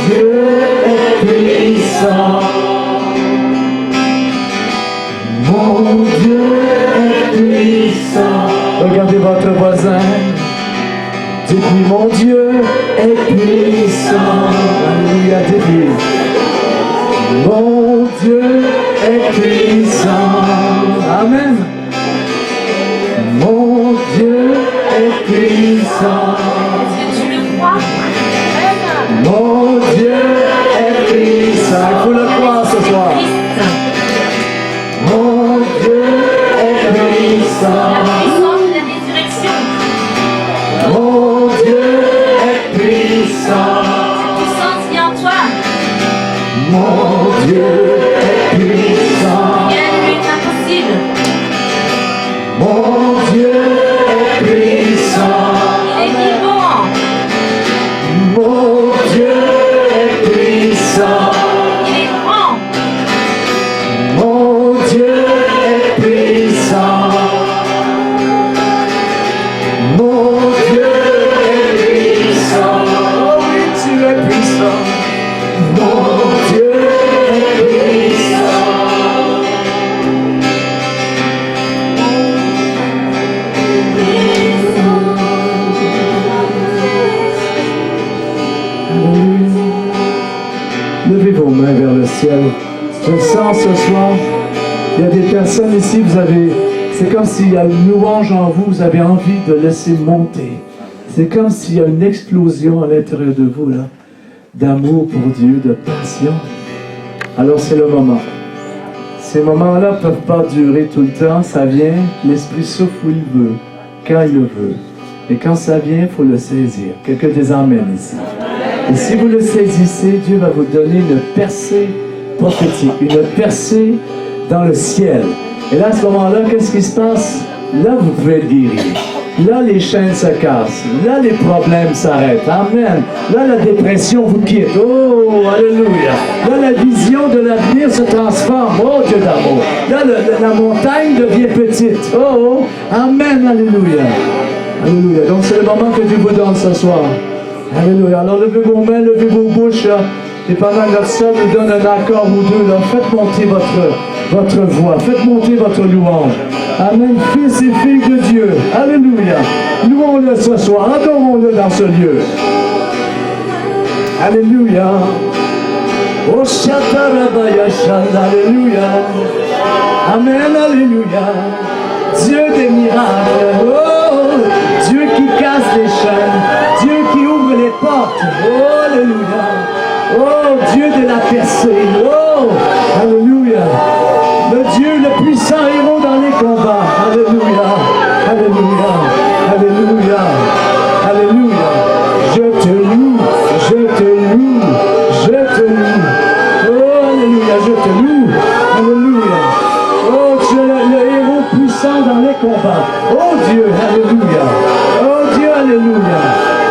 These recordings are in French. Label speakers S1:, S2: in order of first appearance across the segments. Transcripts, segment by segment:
S1: Dieu est puissant. Mon Dieu est puissant. Regardez votre voisin. Dites-lui, mon Dieu est puissant. Alléluia, dites-lui. Mon Dieu est puissant. Amen. Mon Dieu est puissant.
S2: Est-ce que tu le crois?
S1: Mon Dieu est puissant. Il faut le croire ce soir. Mon Dieu est puissant.
S2: La puissance de la résurrection.
S1: Mon Dieu est puissant.
S2: Cette puissance vient en toi.
S1: Mon Dieu est puissant.
S2: Rien ne lui est impossible.
S1: Mon Dieu est puissant.
S2: Il est vivant.
S1: Mon Dieu est puissant.
S2: Il est grand.
S1: Mon Dieu est puissant. Mon Dieu est puissant. Oh oui, tu es puissant. Mon Dieu est puissant. Levez vos mains vers le ciel. Je le sens ce soir. Il y a des personnes ici, c'est comme s'il y a une louange en vous, vous avez envie de laisser monter. C'est comme s'il y a une explosion à l'intérieur de vous, là, d'amour pour Dieu, de passion. Alors c'est le moment. Ces moments-là ne peuvent pas durer tout le temps. Ça vient, l'Esprit souffle où il veut, quand il le veut. Et quand ça vient, il faut le saisir. Quelqu'un les emmène ici. Et si vous le saisissez, Dieu va vous donner une percée prophétique, une percée dans le ciel. Et là, à ce moment-là, qu'est-ce qui se passe? Là, vous pouvez être guéri. Là, les chaînes se cassent. Là, les problèmes s'arrêtent. Amen. Là, la dépression vous quitte. Oh, alléluia. Là, la vision de l'avenir se transforme. Oh, Dieu d'amour. Là, la montagne devient petite. Oh, amen. Alléluia. Alléluia. Donc, c'est le moment que Dieu vous donne ce soir. Alléluia. Alors, levez vos mains, levez vos bouches. Et pendant que notre sœur nous donne un accord ou deux, là, faites monter votre voix. Faites monter votre louange. Amen. Fils et filles de Dieu. Alléluia. Louons-le ce soir. Adorons-le dans ce lieu. Alléluia. Oh, Shatarabaya Shanda. Alléluia. Amen. Alléluia. Dieu des miracles. Oh, Dieu qui casse les chaînes. Dieu qui ouvre les portes. Oh, alléluia. Oh, Dieu de la percée. Oh, alléluia. Le Dieu, le puissant héros dans les combats. Alléluia. Alléluia. Alléluia. Alléluia. Je te loue. Je te loue. Je te loue. Oh, alléluia. Je te loue. Alléluia. Oh, tu es le héros puissant dans les combats. Oh, Dieu. Alléluia. Oh, Dieu. Alléluia.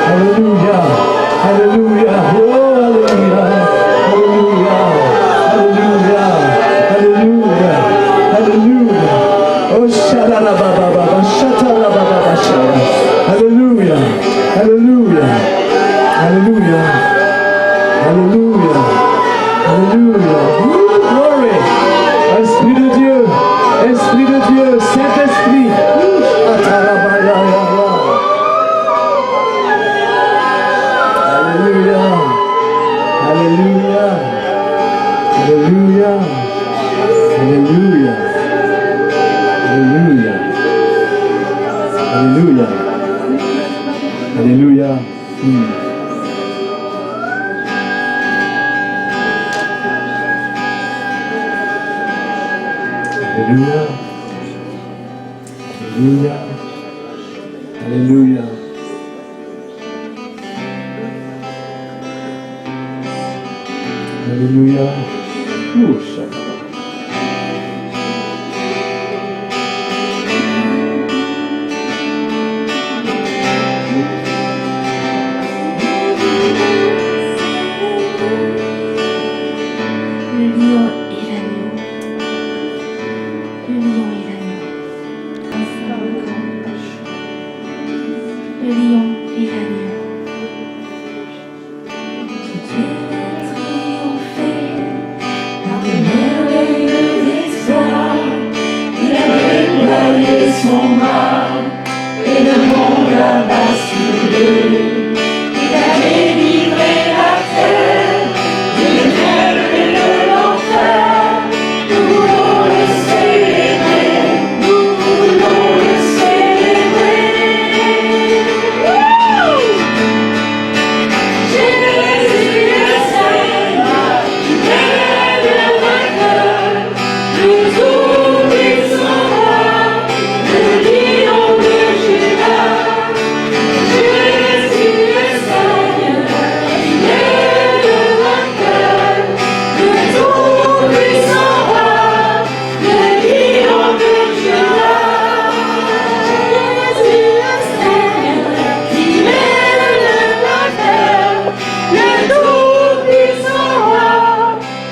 S1: Alléluia. Alléluia. Oh, alléluia. Alléluia. Alléluia. Alléluia. Alléluia. Oh, shalalababa, shatalababa, shala. Alléluia. Alléluia. Alléluia. Alléluia. Alléluia. Ooh, glory. Esprit de Dieu. Esprit de Dieu. Saint-Esprit. Ooh, shatalabaya. Alléluia. Alléluia. Alléluia. Alléluia. Alléluia. Alléluia. Alléluia. Alléluia. Alléluia. Alléluia. Alléluia. Ouh, chacun.
S2: Le lion et l'agneau. Le lion et l'agneau. Le lion et l'agneau.
S3: donné son bras et le monde a basculé. Il a délivré la terre du mal et de l'enfer. Nous voulons le célébrer, nous voulons le célébrer. Jésus est Seigneur, il est le vainqueur, le tout-puissant roi, le lion de Juda. Jésus est Seigneur, il est le vainqueur, le tout-puissant roi, le lion de Juda. Jésus est Seigneur, il est le vainqueur, le tout-puissant roi,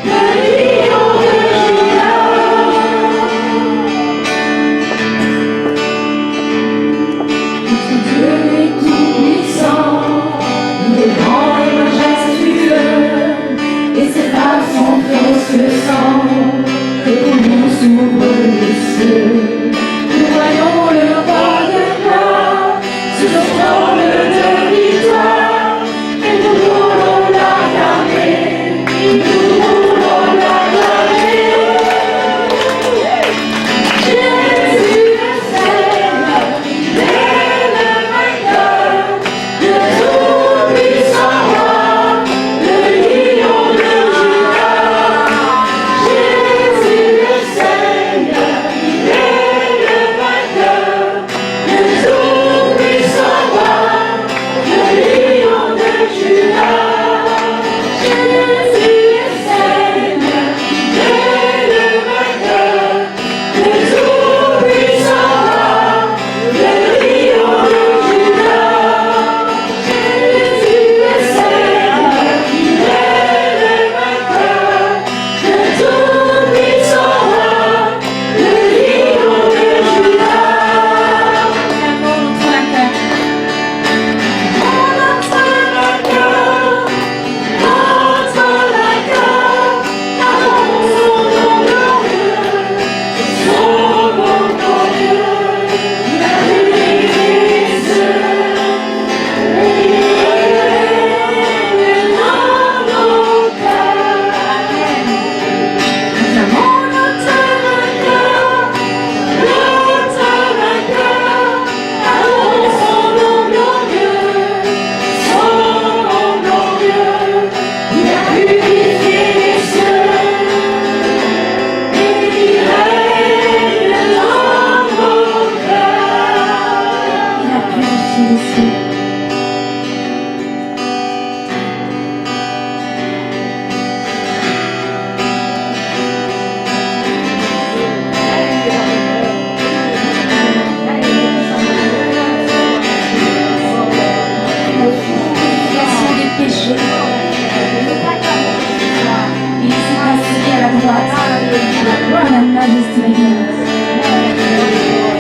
S3: le lion de Juda. Dieu est tout-puissant, il est grand et majestueux, et c'est par son précieux sang que pour nous s'ouvrent les cieux. Nous voyons le roi de gloire sur le trône de victoire, et nous voulons l'acclamer, nous voulons l'acclamer. Jésus est Seigneur, il est le vainqueur, le tout-puissant roi, le lion de Juda. Jésus est Seigneur, il est le vainqueur, le tout-puissant roi, le lion de Juda. Jésus est Seigneur, il est le vainqueur, le tout-puissant roi, le lion de Juda. Jésus est Seigneur, il est le vainqueur, le tout-puissant roi, le lion de Juda.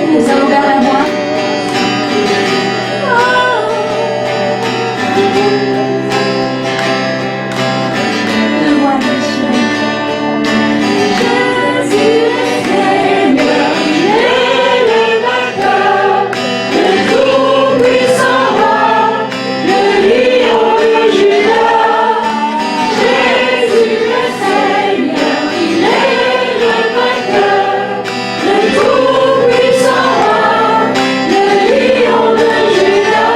S3: Nous allons vers la voix. Le voix déchiré. Jésus est Seigneur, il est le vainqueur, le tout-puissant roi, le lion de Juda. Jésus est Seigneur, il est le vainqueur, le tout-puissant roi, le lion de Juda.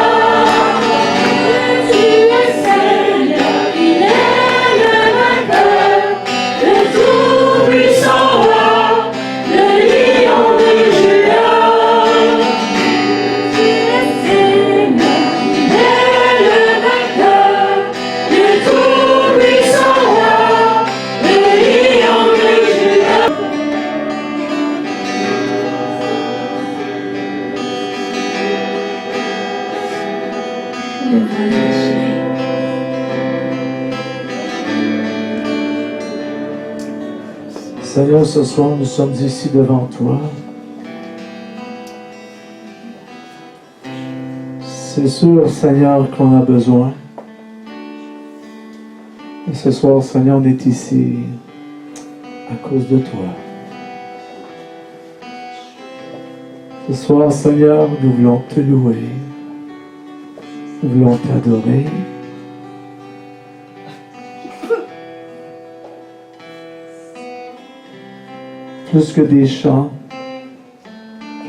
S3: Jésus est Seigneur, il est le vainqueur, le tout-puissant roi, le lion de Juda. Jésus est Seigneur, il est le vainqueur, le tout-puissant roi, le lion de Juda. Le voile déchiré.
S1: Seigneur, ce soir, nous sommes ici devant toi. C'est sûr, Seigneur, qu'on a besoin. Et ce soir, Seigneur, on est ici à cause de toi. Ce soir, Seigneur, nous voulons te louer. Nous voulons t'adorer. Plus que des chants,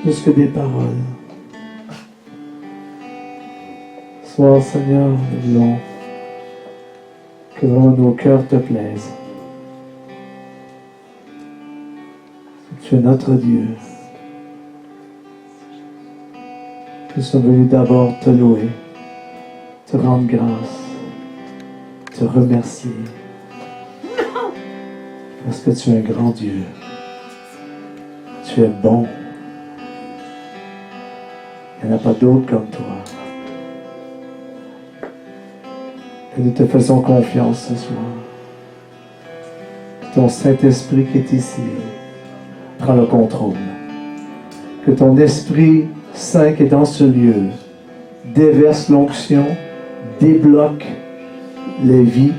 S1: plus que des paroles. Ce soir, Seigneur, nous voulons que vraiment nos cœurs te plaisent. Tu es notre Dieu. Nous sommes venus d'abord te louer, te rendre grâce, te remercier. Parce que tu es un grand Dieu. Tu es bon. Il n'y en a pas d'autre comme toi. Et nous te faisons confiance ce soir. Que ton Saint-Esprit qui est ici prend le contrôle. Que ton Esprit Saint qui est dans ce lieu déverse l'onction, débloque les vies,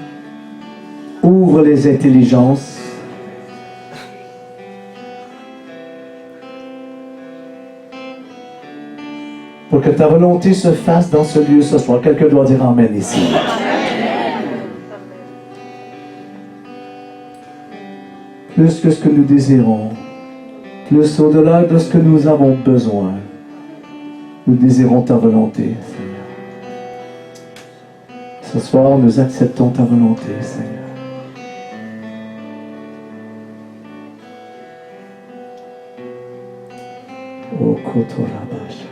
S1: ouvre les intelligences. Pour que ta volonté se fasse dans ce lieu ce soir. Quelqu'un doit dire Amen ici. Plus que ce que nous désirons, plus au-delà de ce que nous avons besoin, nous désirons ta volonté, Seigneur. Ce soir, nous acceptons ta volonté, Seigneur. Oh, Kotorabasha.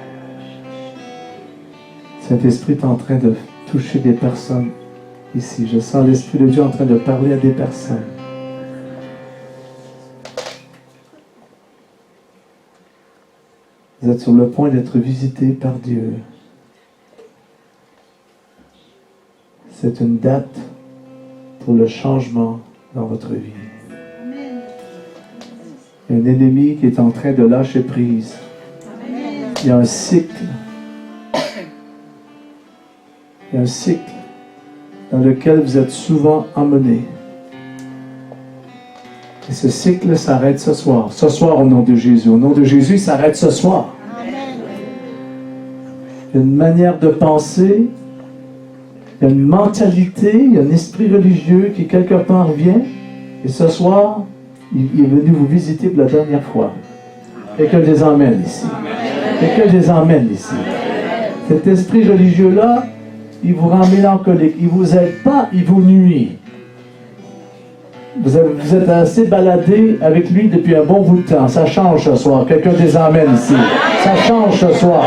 S1: Saint-Esprit est en train de toucher des personnes ici. Je sens l'Esprit de Dieu en train de parler à des personnes. Vous êtes sur le point d'être visité par Dieu. C'est une date pour le changement dans votre vie. Il y a un ennemi qui est en train de lâcher prise. Il y a un cycle. Il y a un cycle dans lequel vous êtes souvent emmenés. Et ce cycle s'arrête ce soir. Ce soir, au nom de Jésus. Au nom de Jésus, il s'arrête ce soir. Il y a une manière de penser, il y a une mentalité, il y a un esprit religieux qui quelque part vient. Et ce soir, il est venu vous visiter pour la dernière fois. Quelqu'un les emmène ici. Quelqu'un les emmène ici. Cet esprit religieux-là, il vous rend mélancolique. Il ne vous aide pas, il vous nuit. Vous êtes assez baladé avec lui depuis un bon bout de temps. Ça change ce soir. Quelqu'un les emmène ici. Ça change ce soir.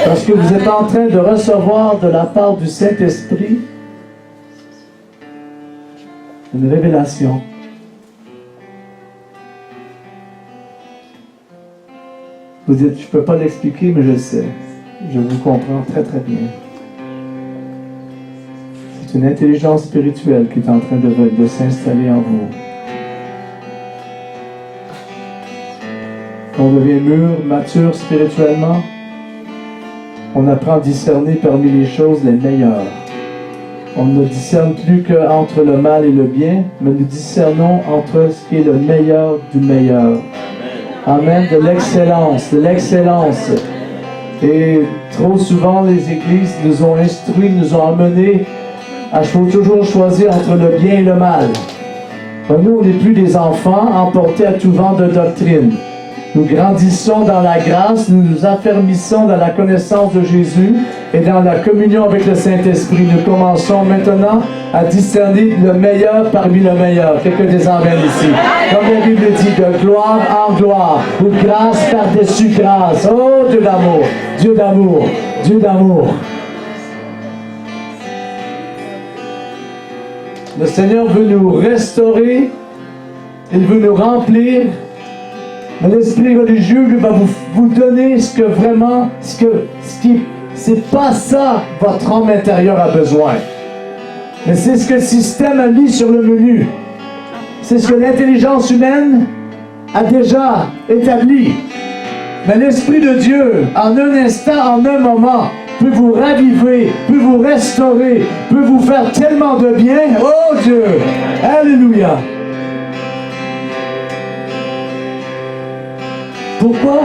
S1: Parce que vous êtes en train de recevoir de la part du Saint-Esprit une révélation. Vous dites, je ne peux pas l'expliquer, mais je le sais. Je vous comprends très très bien. C'est une intelligence spirituelle qui est en train de s'installer en vous. On devient mûr, mature spirituellement. On apprend à discerner parmi les choses les meilleures. On ne discerne plus qu'entre le mal et le bien, mais nous discernons entre ce qui est le meilleur du meilleur. Amen. De l'excellence, de l'excellence. Et trop souvent, les églises nous ont instruits, nous ont amenés à toujours choisir entre le bien et le mal. Nous, on n'est plus des enfants emportés à tout vent de doctrine. Nous grandissons dans la grâce, nous nous affermissons dans la connaissance de Jésus et dans la communion avec le Saint-Esprit. Nous commençons maintenant à discerner le meilleur parmi le meilleur. Quelqu'un des emmène ici. Comme la Bible dit, de gloire en gloire, ou grâce par-dessus grâce. Oh, Dieu d'amour, Dieu d'amour, Dieu d'amour. Le Seigneur veut nous restaurer, il veut nous remplir. Mais l'esprit religieux lui va vous donner ce que vraiment, c'est pas ça votre homme intérieur a besoin. Mais c'est ce que le système a mis sur le menu. C'est ce que l'intelligence humaine a déjà établi. Mais l'Esprit de Dieu, en un instant, en un moment, peut vous raviver, peut vous restaurer, peut vous faire tellement de bien. Oh Dieu! Alléluia! Pourquoi?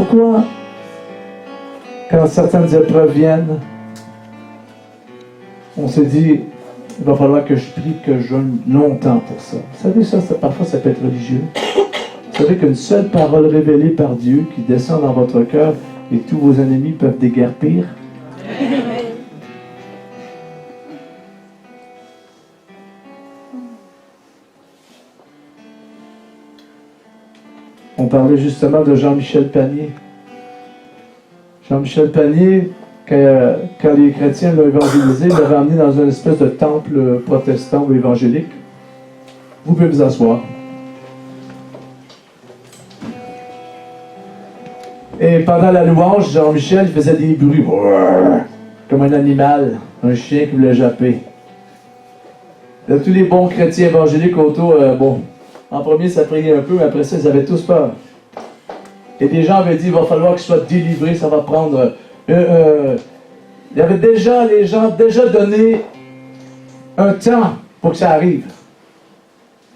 S1: pourquoi, quand certaines épreuves viennent, on se dit, il va falloir que je prie, que je jeûne longtemps pour ça. Vous savez, parfois, ça peut être religieux. Vous savez qu'une seule parole révélée par Dieu qui descend dans votre cœur et tous vos ennemis peuvent déguerpir. On parlait justement de Jean-Michel Panier. Jean-Michel Panier, quand les chrétiens l'ont évangélisé, l'avaient emmené dans une espèce de temple protestant ou évangélique. Vous pouvez vous asseoir. Et pendant la louange, Jean-Michel faisait des bruits, comme un animal, un chien qui voulait japper. Là, tous les bons chrétiens évangéliques autour, en premier, ça priait un peu, mais après ça, ils avaient tous peur. Et des gens avaient dit, il va falloir qu'ils soient délivrés, ça va prendre... il y avait déjà, les gens, donné un temps pour que ça arrive.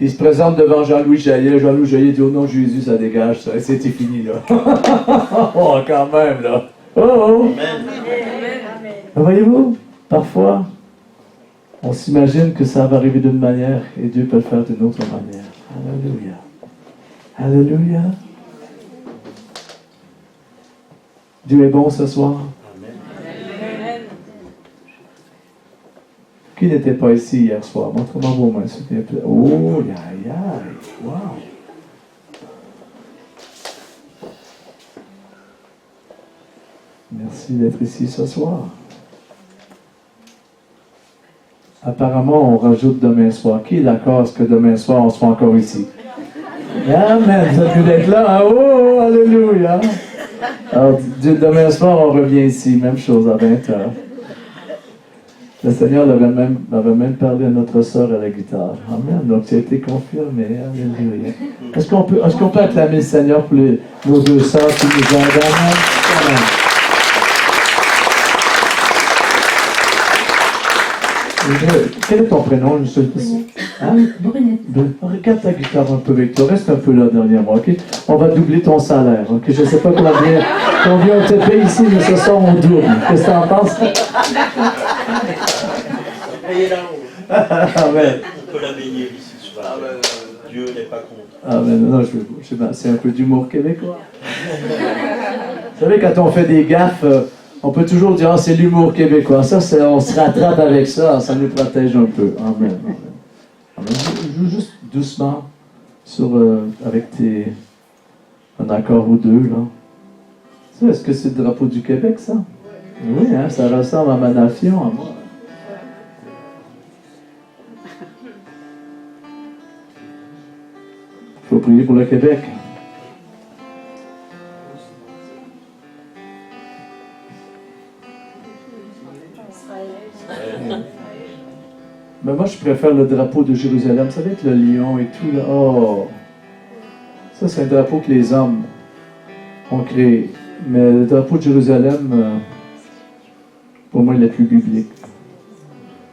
S1: Ils se présentent devant Jean-Louis Jaillet. Jean-Louis Jaillet dit, au nom de Jésus, ça dégage, ça. C'était fini, là. Oh, quand même, là. Oh! Voyez-vous, parfois, on s'imagine que ça va arriver d'une manière et Dieu peut le faire d'une autre manière. Alléluia. Alléluia. Dieu est bon ce soir. Amen. Qui n'était pas ici hier soir? Montre-moi vos mains, s'il te plaît. Oh, aïe, aïe. Wow. Merci d'être ici ce soir. Apparemment, on rajoute demain soir. Qui est d'accord à ce que demain soir, on soit encore ici? Amen. Vous avez pu d'être là. Hein? Oh, alléluia. Alors, demain soir, on revient ici. Même chose à 20h. Le Seigneur m'avait même parlé à notre sœur à la guitare. Amen. Donc, ça a été confirmé. Alléluia. Est-ce qu'on peut acclamer le Seigneur pour nos deux sœurs qui nous ont aidés? Amen. Quel est ton prénom? Hein? Regarde ta guitare un peu avec toi. Reste un peu là derrière moi, ok? On va doubler ton salaire, ok? Je ne sais pas combien on te paye ici, mais ce soir on double. Qu'est-ce que tu en penses? Amen.
S4: On peut la bénir ici sur la terre. Dieu n'est pas contre.
S1: Amen. Non, c'est un peu d'humour québécois. Vous savez, quand on fait des gaffes, on peut toujours dire, c'est l'humour québécois. Ça, on se rattrape avec ça, ça nous protège un peu. Amen. Amen. Joue juste doucement avec un accord ou deux, là. Ça, est-ce que c'est le drapeau du Québec, ça? Oui, hein, ça ressemble à ma nation, à moi. Il faut prier pour le Québec. Mais moi, je préfère le drapeau de Jérusalem. Vous savez, avec le lion et tout, là. Oh! Ça, c'est un drapeau que les hommes ont créé. Mais le drapeau de Jérusalem, pour moi, il est plus biblique.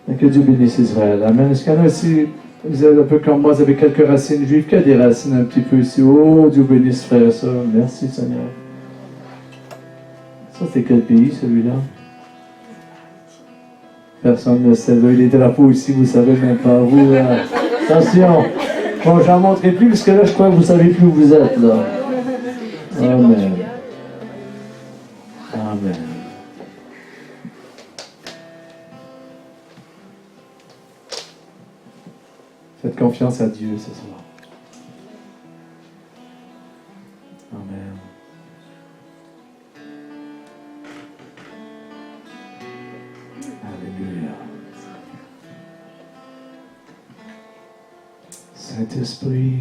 S1: Et que Dieu bénisse Israël. Amen. Est-ce qu'il y en a ici, vous êtes un peu comme moi, vous avez quelques racines juives, qu'il y a des racines un petit peu ici? Oh, Dieu bénisse frère, ça. Merci, Seigneur. Ça, c'est quel pays, celui-là? Personne ne sait. Les drapeaux ici, vous savez même pas. Vous, attention. Bon, j'en montrerai plus, parce que là, je crois que vous savez plus où vous êtes, là. Amen. Amen. Faites confiance à Dieu ce soir. Amen. Alléluia. Saint-Esprit,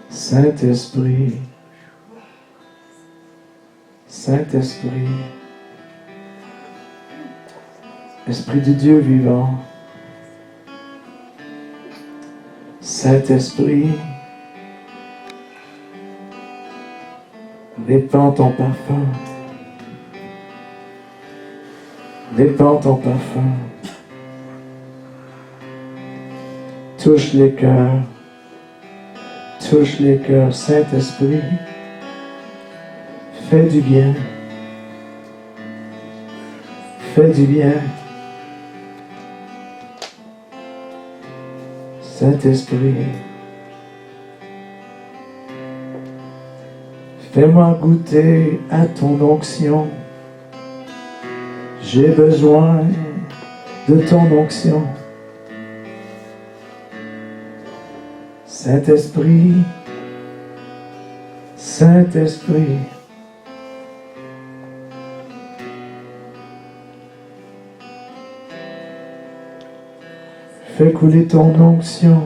S1: Saint-Esprit, Saint-Esprit, Esprit du Dieu vivant, Saint-Esprit, répands ton parfum, répands ton parfum, touche les cœurs, touche les cœurs, Saint-Esprit. Fais du bien. Fais du bien. Saint-Esprit. Fais-moi goûter à ton onction. J'ai besoin de ton onction. Saint-Esprit, Saint-Esprit. Fais couler ton onction.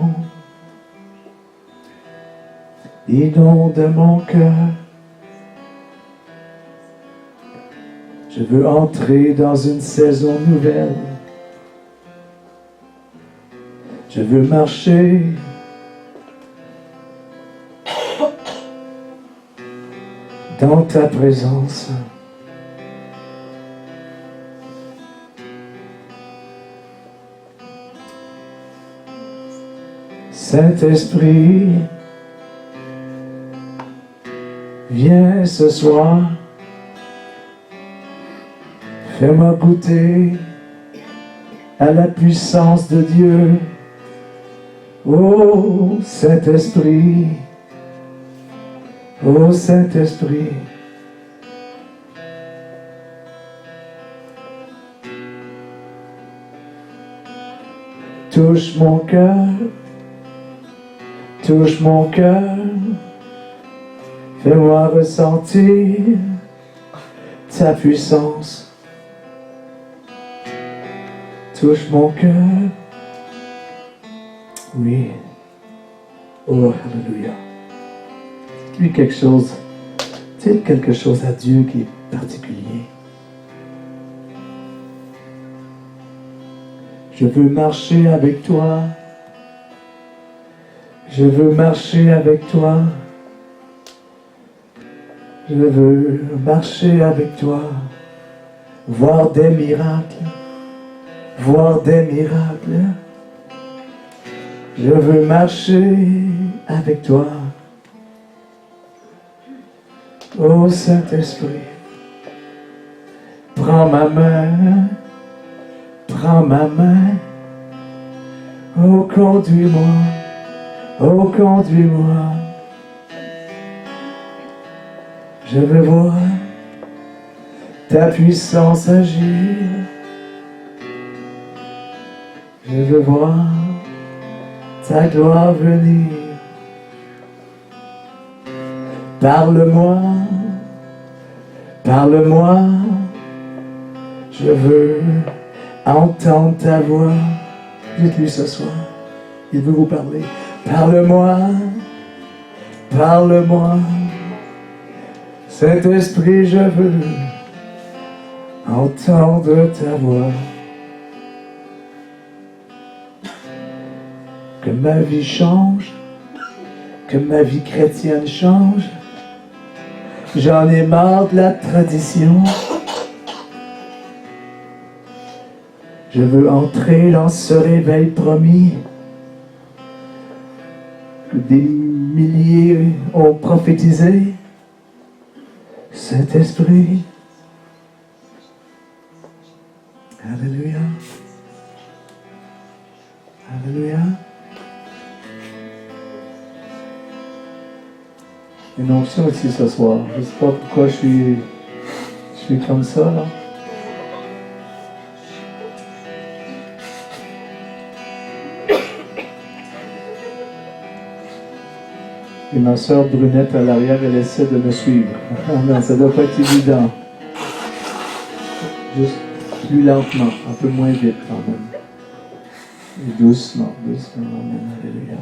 S1: Inonde mon cœur. Je veux entrer dans une saison nouvelle. Je veux marcher dans ta présence. Saint-Esprit, viens ce soir. Fais-moi goûter à la puissance de Dieu. Oh Saint-Esprit, oh Saint-Esprit. Touche mon cœur, touche mon cœur. Fais-moi ressentir ta puissance. Touche mon cœur. Oui. Oh, alléluia. Dis-lui quelque chose. Dis quelque chose à Dieu qui est particulier. Je veux marcher avec toi. Je veux marcher avec toi. Je veux marcher avec toi. Voir des miracles. Voir des miracles. Je veux marcher avec toi. Oh Saint-Esprit, prends ma main, prends ma main. Oh conduis-moi, oh conduis-moi. Je veux voir ta puissance agir. Je veux voir ta gloire venir. Parle-moi, parle-moi. Je veux entendre ta voix. Dites-lui ce soir, il veut vous parler. Parle-moi, parle-moi. Saint-Esprit, je veux entendre ta voix. Que ma vie change, que ma vie chrétienne change. J'en ai marre de la tradition. Je veux entrer dans ce réveil promis que des milliers ont prophétisé. Saint-Esprit, alléluia, alléluia. Une onction ici ce soir. Je ne sais pas pourquoi je suis comme ça là. Et ma soeur Brunette à l'arrière, elle essaie de me suivre. Non, ça ne doit pas être évident. Juste plus lentement, un peu moins vite quand même. Et doucement, doucement, amen, alléluia.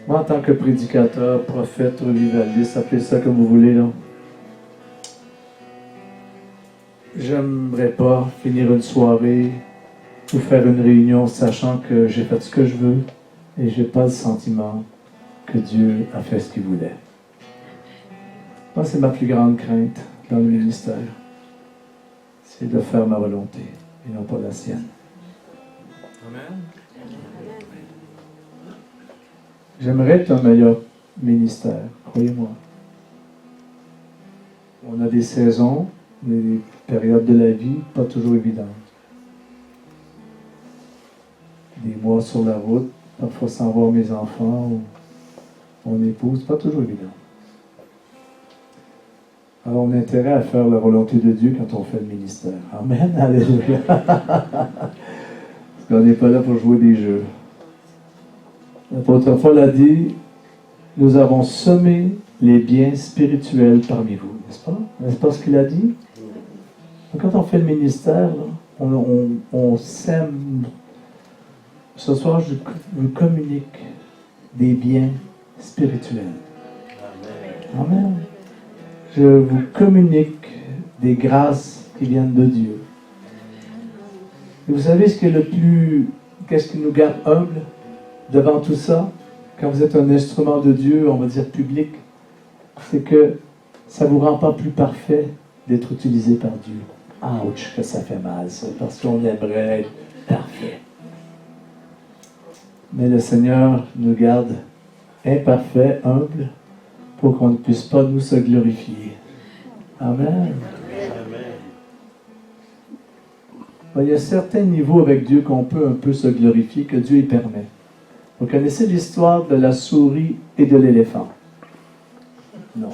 S1: Moi, en tant que prédicateur, prophète, revivaliste, appelez ça comme vous voulez, là. J'aimerais pas finir une soirée ou faire une réunion sachant que j'ai fait ce que je veux et j'ai pas le sentiment que Dieu a fait ce qu'il voulait. Moi, c'est ma plus grande crainte dans le ministère. C'est de faire ma volonté et non pas la sienne.
S4: Amen.
S1: J'aimerais être un meilleur ministère, croyez-moi. On a des saisons, des périodes de la vie pas toujours évidentes. Des mois sur la route, parfois sans voir mes enfants ou mon épouse, pas toujours évident. Alors on a intérêt à faire la volonté de Dieu quand on fait le ministère. Amen, alléluia. Parce qu'on n'est pas là pour jouer des jeux. L'apôtre Paul a dit, nous avons semé les biens spirituels parmi vous, n'est-ce pas? N'est-ce pas ce qu'il a dit? Donc, quand on fait le ministère, là, on sème. Ce soir, je vous communique des biens spirituels. Amen. Amen. Je vous communique des grâces qui viennent de Dieu. Et vous savez ce qui est le plus... Qu'est-ce qui nous garde humbles devant tout ça? Quand vous êtes un instrument de Dieu, on va dire public, c'est que ça ne vous rend pas plus parfait d'être utilisé par Dieu. Ouch, que ça fait mal, ça, parce qu'on aimerait être parfait. Mais le Seigneur nous garde imparfaits, humbles, pour qu'on ne puisse pas nous se glorifier. Amen. Il y a certains niveaux avec Dieu qu'on peut un peu se glorifier, que Dieu y permet. Vous connaissez l'histoire de la souris et de l'éléphant? Non.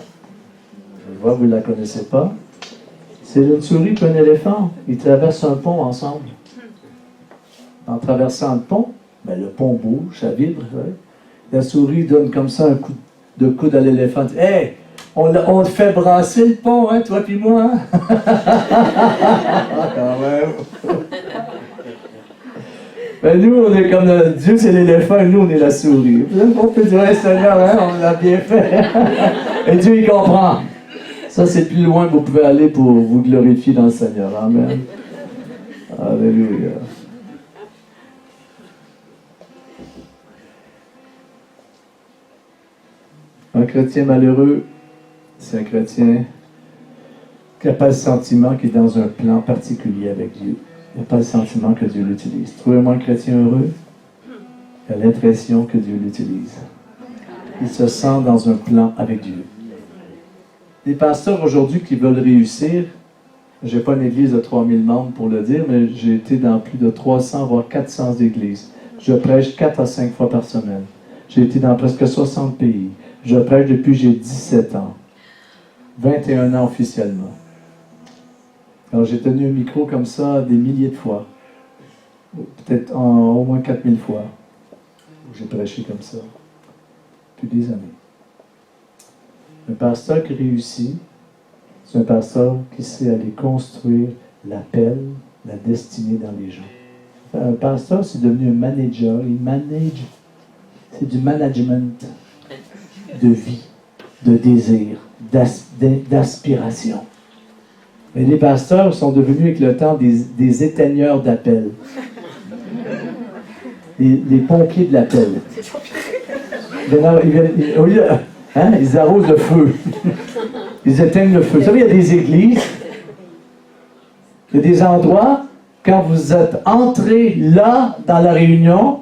S1: Je vois, vous ne la connaissez pas. C'est une souris et un éléphant. Ils traversent un pont ensemble. En traversant le pont, le pont bouge, ça vibre. Ouais. La souris donne comme ça un coup de coude à l'éléphant. « Hey, on te fait brasser le pont, hein, toi puis moi. Hein? » Quand même. Nous, on est comme Dieu, c'est l'éléphant, et nous, on est la souris. On peut dire, Seigneur, hein, on l'a bien fait. Et Dieu, il comprend. Ça, c'est plus loin que vous pouvez aller pour vous glorifier dans le Seigneur. Amen. Alléluia. Un chrétien malheureux, c'est un chrétien qui n'a pas le sentiment qu'il est dans un plan particulier avec Dieu. Il n'a pas le sentiment que Dieu l'utilise. Trouvez-moi un chrétien heureux, il a l'impression que Dieu l'utilise. Il se sent dans un plan avec Dieu. Les pasteurs aujourd'hui qui veulent réussir, je n'ai pas une église de 3000 membres pour le dire, mais j'ai été dans plus de 300 voire 400 églises. Je prêche 4 à 5 fois par semaine. J'ai été dans presque 60 pays. Je prêche depuis que j'ai 17 ans. 21 ans officiellement. Alors j'ai tenu un micro comme ça des milliers de fois. Peut-être au moins 4000 fois. J'ai prêché comme ça. Depuis des années. Un pasteur qui réussit, c'est un pasteur qui sait aller construire l'appel, la destinée dans les gens. Un pasteur, c'est devenu un manager. Il manage. C'est du management de vie, de désir, d'aspiration. Mais les pasteurs sont devenus avec le temps des éteigneurs d'appel. Les pompiers de l'appel. Ils arrosent le feu. Ils éteignent le feu. Vous savez, il y a des églises, il y a des endroits, quand vous êtes entré là, dans la réunion,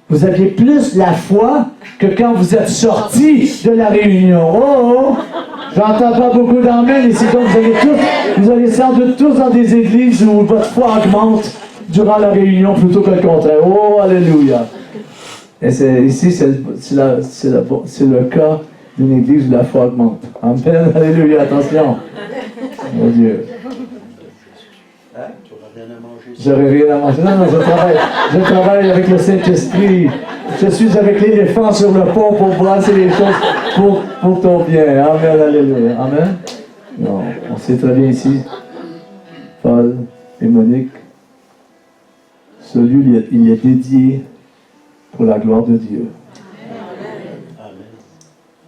S1: vous aviez plus la foi que quand vous êtes sorti de la réunion. Oh! J'entends pas beaucoup d'amen ici, donc vous allez sans doute tous dans des églises où votre foi augmente durant la réunion plutôt que le contraire. Oh, alléluia! Et ici, c'est le cas d'une église où la foi augmente. Amen, alléluia, attention. Mon Dieu. J'aurais rien à manger. Non, je travaille avec le Saint-Esprit. Je suis avec l'éléphant sur le pont pour brasser les choses pour ton bien. Amen, alléluia. Amen. Non, on sait très bien ici, Paul et Monique, ce lieu, il est dédié pour la gloire de Dieu. Amen.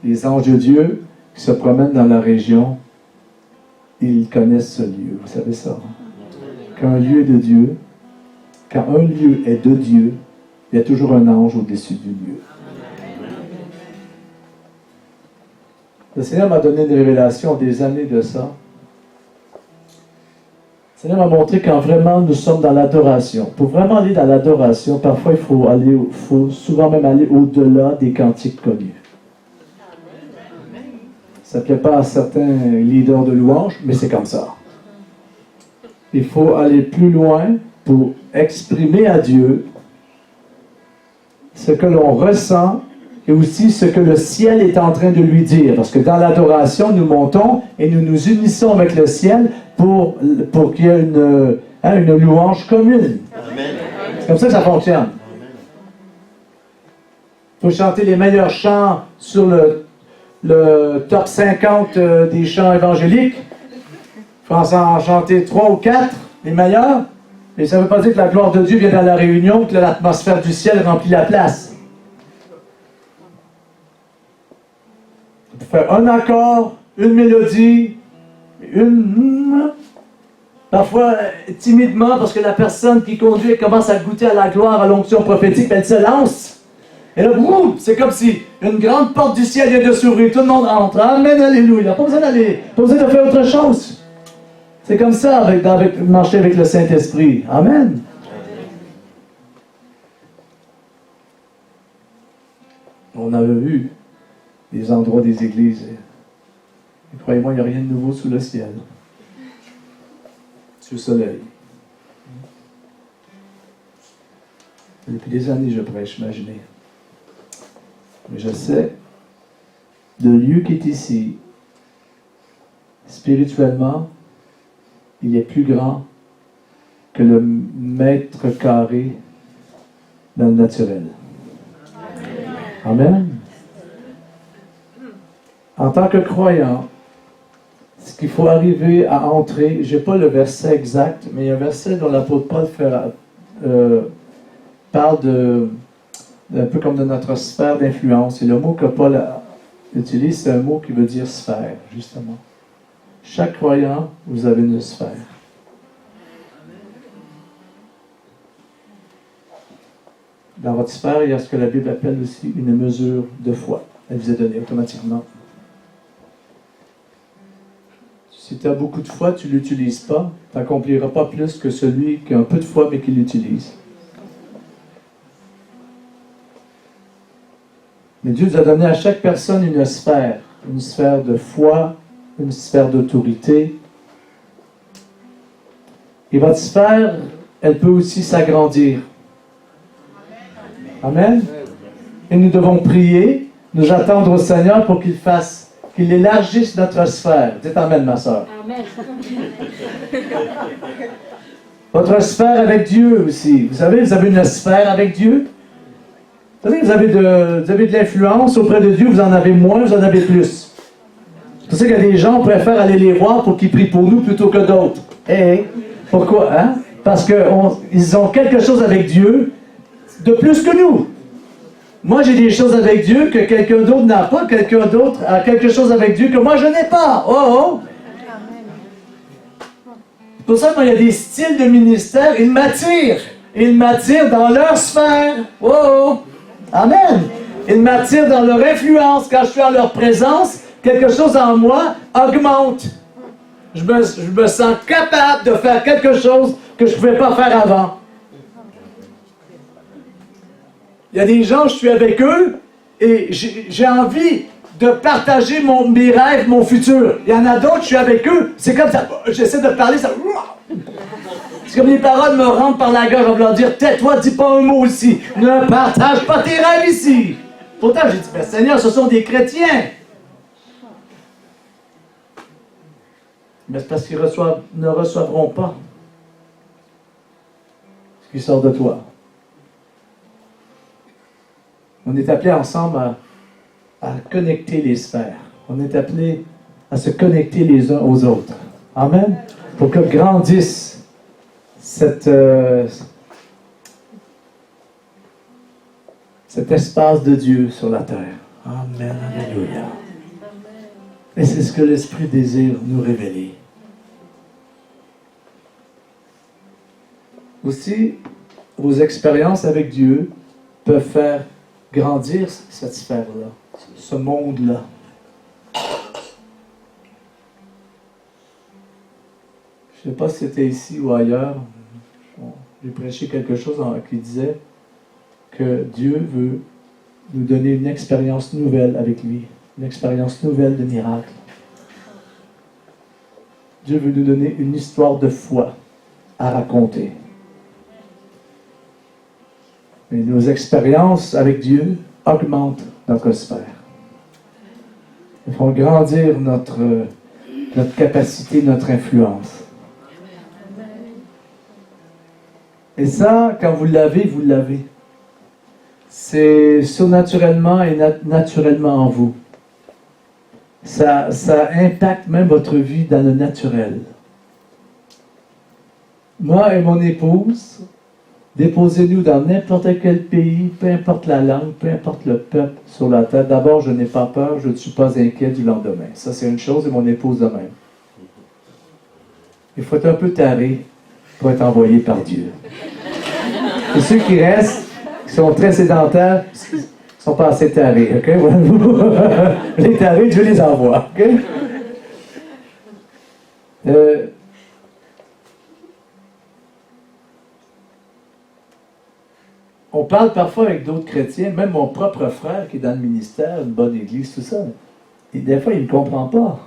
S1: Les anges de Dieu qui se promènent dans la région, ils connaissent ce lieu. Vous savez ça, hein? Quand un lieu est de Dieu, quand un lieu est de Dieu, il y a toujours un ange au-dessus du lieu. Le Seigneur m'a donné une révélation des années de ça. Seigneur m'a montré quand vraiment nous sommes dans l'adoration. Pour vraiment aller dans l'adoration, parfois il faut souvent même aller au-delà des cantiques connus. Ça ne plaît pas à certains leaders de louange, mais c'est comme ça. Il faut aller plus loin pour exprimer à Dieu ce que l'on ressent et aussi ce que le ciel est en train de lui dire. Parce que dans l'adoration, nous montons et nous nous unissons avec le ciel pour qu'il y ait une louange commune.
S4: Amen.
S1: C'est comme ça que ça fonctionne. Il faut chanter les meilleurs chants sur le top 50 des chants évangéliques. Il faut en chanter 3 ou 4, les meilleurs. Et ça ne veut pas dire que la gloire de Dieu vient dans la réunion, que l'atmosphère du ciel remplit la place. Il faut faire un accord, une mélodie, parfois timidement, parce que la personne qui conduit elle commence à goûter à la gloire, à l'onction prophétique, elle se lance. Et là, boum, c'est comme si une grande porte du ciel vient de s'ouvrir. Tout le monde entre. Amen, alléluia. Pas besoin d'aller, pas besoin de faire autre chose. C'est comme ça avec marcher avec le Saint-Esprit. Amen. On avait vu les endroits des églises. Et croyez-moi, il n'y a rien de nouveau sous le ciel. Sous le soleil. Depuis des années, je prêche, imaginez. Mais je sais, le lieu qui est ici, spirituellement, il est plus grand que le mètre carré dans le naturel. Amen. En tant que croyant, ce qu'il faut arriver à entrer, je n'ai pas le verset exact, mais il y a un verset dont l'apôtre Paul parle un peu comme de notre sphère d'influence. Et le mot que Paul utilise, c'est un mot qui veut dire sphère, justement. Chaque croyant, vous avez une sphère. Dans votre sphère, il y a ce que la Bible appelle aussi une mesure de foi. Elle vous est donnée automatiquement. Si tu as beaucoup de foi, tu ne l'utilises pas, tu n'accompliras pas plus que celui qui a un peu de foi mais qui l'utilise. Mais Dieu nous a donné à chaque personne une sphère de foi, une sphère d'autorité. Et votre sphère, elle peut aussi s'agrandir. Amen. Et nous devons prier, nous attendre au Seigneur pour qu'il élargisse notre sphère. Dites Amen, ma soeur.
S2: Amen.
S1: Votre sphère avec Dieu aussi. Vous savez, vous avez une sphère avec Dieu. Vous savez, vous avez de l'influence auprès de Dieu, vous en avez moins, vous en avez plus. C'est pour ça qu'il y a des gens, on préfère aller les voir pour qu'ils prient pour nous plutôt que d'autres. Pourquoi? Hein? Parce qu'ils ont quelque chose avec Dieu de plus que nous. Moi, j'ai des choses avec Dieu que quelqu'un d'autre n'a pas, quelqu'un d'autre a quelque chose avec Dieu que moi, je n'ai pas. Oh! C'est pour ça qu'il y a des styles de ministère, ils m'attirent. Ils m'attirent dans leur sphère. Oh! Amen. Ils m'attirent dans leur influence. Quand je suis en leur présence, quelque chose en moi augmente. Je me sens capable de faire quelque chose que je ne pouvais pas faire avant. Il y a des gens, je suis avec eux et j'ai envie de partager mes rêves, mon futur. Il y en a d'autres, je suis avec eux. C'est comme ça. J'essaie de parler, ça... C'est comme les paroles me rentrent par la gorge. Je vais leur dire, tais-toi, dis pas un mot ici. Ne partage pas tes rêves ici. Pourtant, j'ai dit, mais Seigneur, ce sont des chrétiens. Mais c'est parce qu'ils ne reçoivront pas ce qui sort de toi. On est appelés ensemble à connecter les sphères. On est appelés à se connecter les uns aux autres. Amen. Pour que grandisse cet espace de Dieu sur la terre. Amen. Alléluia. Et c'est ce que l'Esprit désire nous révéler. Aussi, vos expériences avec Dieu peuvent faire grandir cette sphère-là, ce monde-là. Je je ne sais pas si c'était ici ou ailleurs, j'ai prêché quelque chose qui disait que Dieu veut nous donner une expérience nouvelle avec lui, une expérience nouvelle de miracle. Dieu veut nous donner une histoire de foi à raconter. Et nos expériences avec Dieu augmentent notre sphère. Ils font grandir notre capacité, notre influence. Et ça, quand vous l'avez, vous l'avez. C'est surnaturellement et naturellement en vous. Ça impacte même votre vie dans le naturel. Moi et mon épouse, déposez-nous dans n'importe quel pays, peu importe la langue, peu importe le peuple sur la terre. D'abord, je n'ai pas peur, je ne suis pas inquiet du lendemain. Ça, c'est une chose, et mon épouse de même. Il faut être un peu taré pour être envoyé par Dieu. Et ceux qui restent, qui sont très sédentaires, ne sont pas assez tarés, ok? Les tarés, Dieu les envoie, ok? On parle parfois avec d'autres chrétiens, même mon propre frère qui est dans le ministère, une bonne église, tout ça. Et des fois, il ne comprend pas.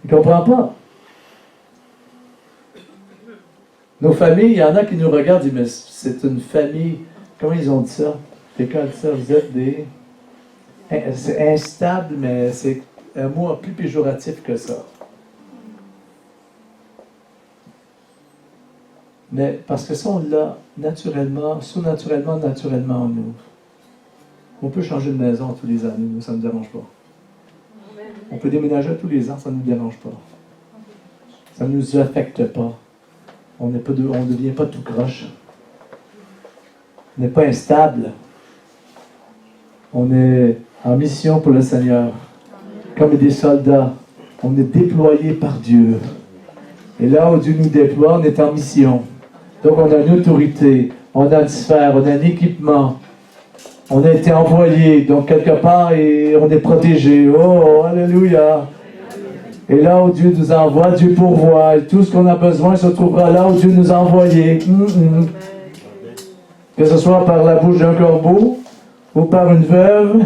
S1: Il ne comprend pas. Nos familles, il y en a qui nous regardent et disent, mais c'est une famille, comment ils ont dit ça? Quelqu'un dit ça, vous êtes des... C'est instable, mais c'est un mot plus péjoratif que ça. Mais parce que ça, on l'a naturellement, naturellement en nous. On peut changer de maison tous les années, nous, ça ne nous dérange pas. On peut déménager tous les ans, ça ne nous dérange pas. Ça ne nous affecte pas. On ne devient pas tout croche. On n'est pas instable. On est en mission pour le Seigneur. Comme des soldats, on est déployés par Dieu. Et là où Dieu nous déploie, on est en mission. Donc on a une autorité, on a une sphère, on a un équipement. On a été envoyé, donc quelque part, et on est protégé. Oh, alléluia! Et là où Dieu nous envoie, Dieu pourvoit. Et tout ce qu'on a besoin se trouvera là où Dieu nous a envoyés. Que ce soit par la bouche d'un corbeau, ou par une veuve,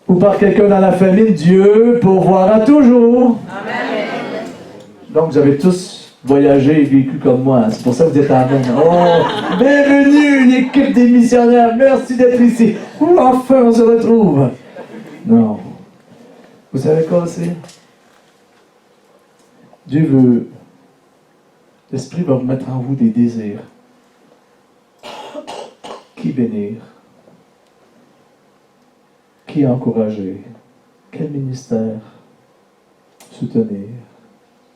S1: ou par quelqu'un dans la famille, Dieu pourvoira toujours. Amen. Donc vous avez tous voyagé et vécu comme moi. C'est pour ça que vous êtes amen. Oh, bienvenue, une équipe des missionnaires. Merci d'être ici. Enfin, on se retrouve. Non. Vous savez quoi aussi? Dieu veut, l'Esprit va vous mettre en vous des désirs. Qui bénir? Qui encourager? Quel ministère soutenir?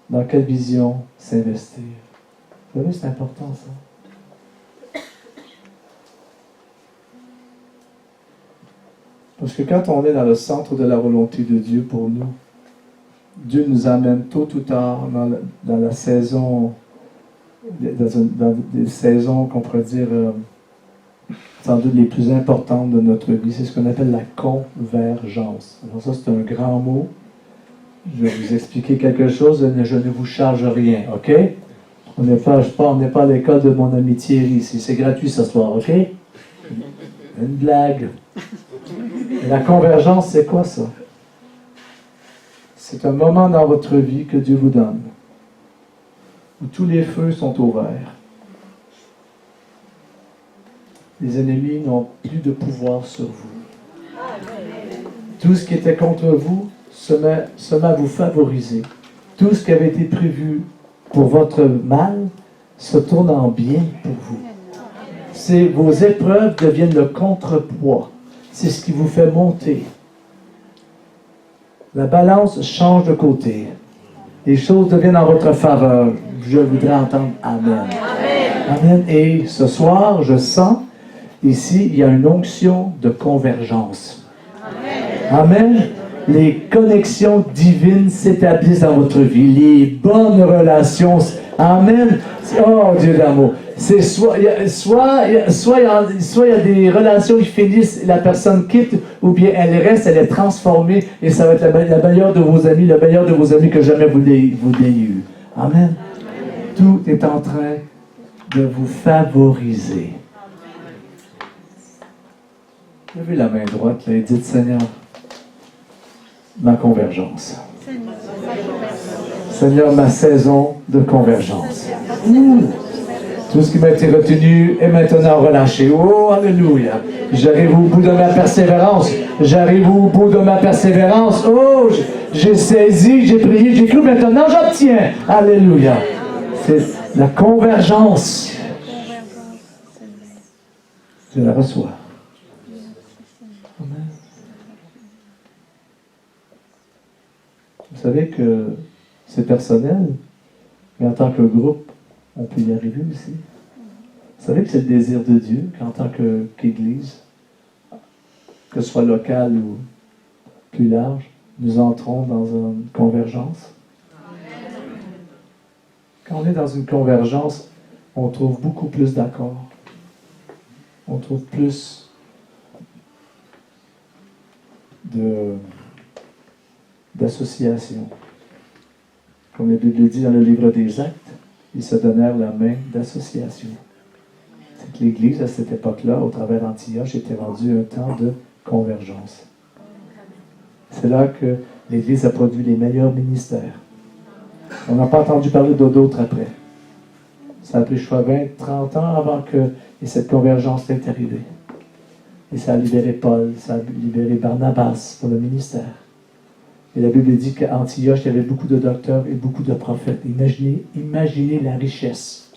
S1: Dans quelle vision s'investir? Vous savez, c'est important ça. Parce que quand on est dans le centre de la volonté de Dieu pour nous, Dieu nous amène tôt ou tard dans la saison, dans des saisons qu'on pourrait dire sans doute les plus importantes de notre vie. C'est ce qu'on appelle la convergence. Alors ça, c'est un grand mot. Je vais vous expliquer quelque chose, je ne vous charge rien, ok? On n'est pas à l'école de mon ami Thierry ici, c'est gratuit ce soir, ok? Une blague. Et la convergence, c'est quoi ça? C'est un moment dans votre vie que Dieu vous donne, où tous les feux sont ouverts. Les ennemis n'ont plus de pouvoir sur vous. Tout ce qui était contre vous se met à vous favoriser. Tout ce qui avait été prévu pour votre mal se tourne en bien pour vous. Vos épreuves deviennent le contrepoids. C'est ce qui vous fait monter. La balance change de côté. Les choses deviennent en votre faveur. Je voudrais entendre Amen. Amen. Et ce soir, je sens, ici, il y a une onction de convergence. Amen. Les connexions divines s'établissent dans votre vie. Les bonnes relations. Amen. Oh, Dieu d'amour. C'est soit il y a des relations qui finissent, la personne quitte, ou bien elle reste, elle est transformée, et ça va être la meilleure de vos amis, le meilleur de vos amis que jamais vous n'ayez eu. Amen. Tout est en train de vous favoriser. Levez la main droite là, et dites, Seigneur, ma convergence. Seigneur, ma saison de convergence. Tout ce qui m'a été retenu est maintenant relâché. Oh, alléluia. J'arrive au bout de ma persévérance. J'arrive au bout de ma persévérance. Oh, j'ai saisi, j'ai prié, j'ai cru. Maintenant, j'obtiens. Alléluia. C'est la convergence. Je la reçois. Amen. Vous savez que c'est personnel, mais en tant que groupe, on peut y arriver aussi. Vous savez que c'est le désir de Dieu qu'en tant qu'Église, que ce soit local ou plus large, nous entrons dans une convergence. Quand on est dans une convergence, on trouve beaucoup plus d'accords. On trouve plus d'associations. Comme la Bible dit dans le livre des Actes, ils se donnèrent la main d'association. C'est que l'Église, à cette époque-là, au travers d'Antioche, était rendue un temps de convergence. C'est là que l'Église a produit les meilleurs ministères. On n'a pas entendu parler d'autres après. Ça a pris, je crois, 20, 30 ans avant que cette convergence est arrivée. Et ça a libéré Paul, ça a libéré Barnabas pour le ministère. Et la Bible dit qu'à Antioche, il y avait beaucoup de docteurs et beaucoup de prophètes. Imaginez la richesse.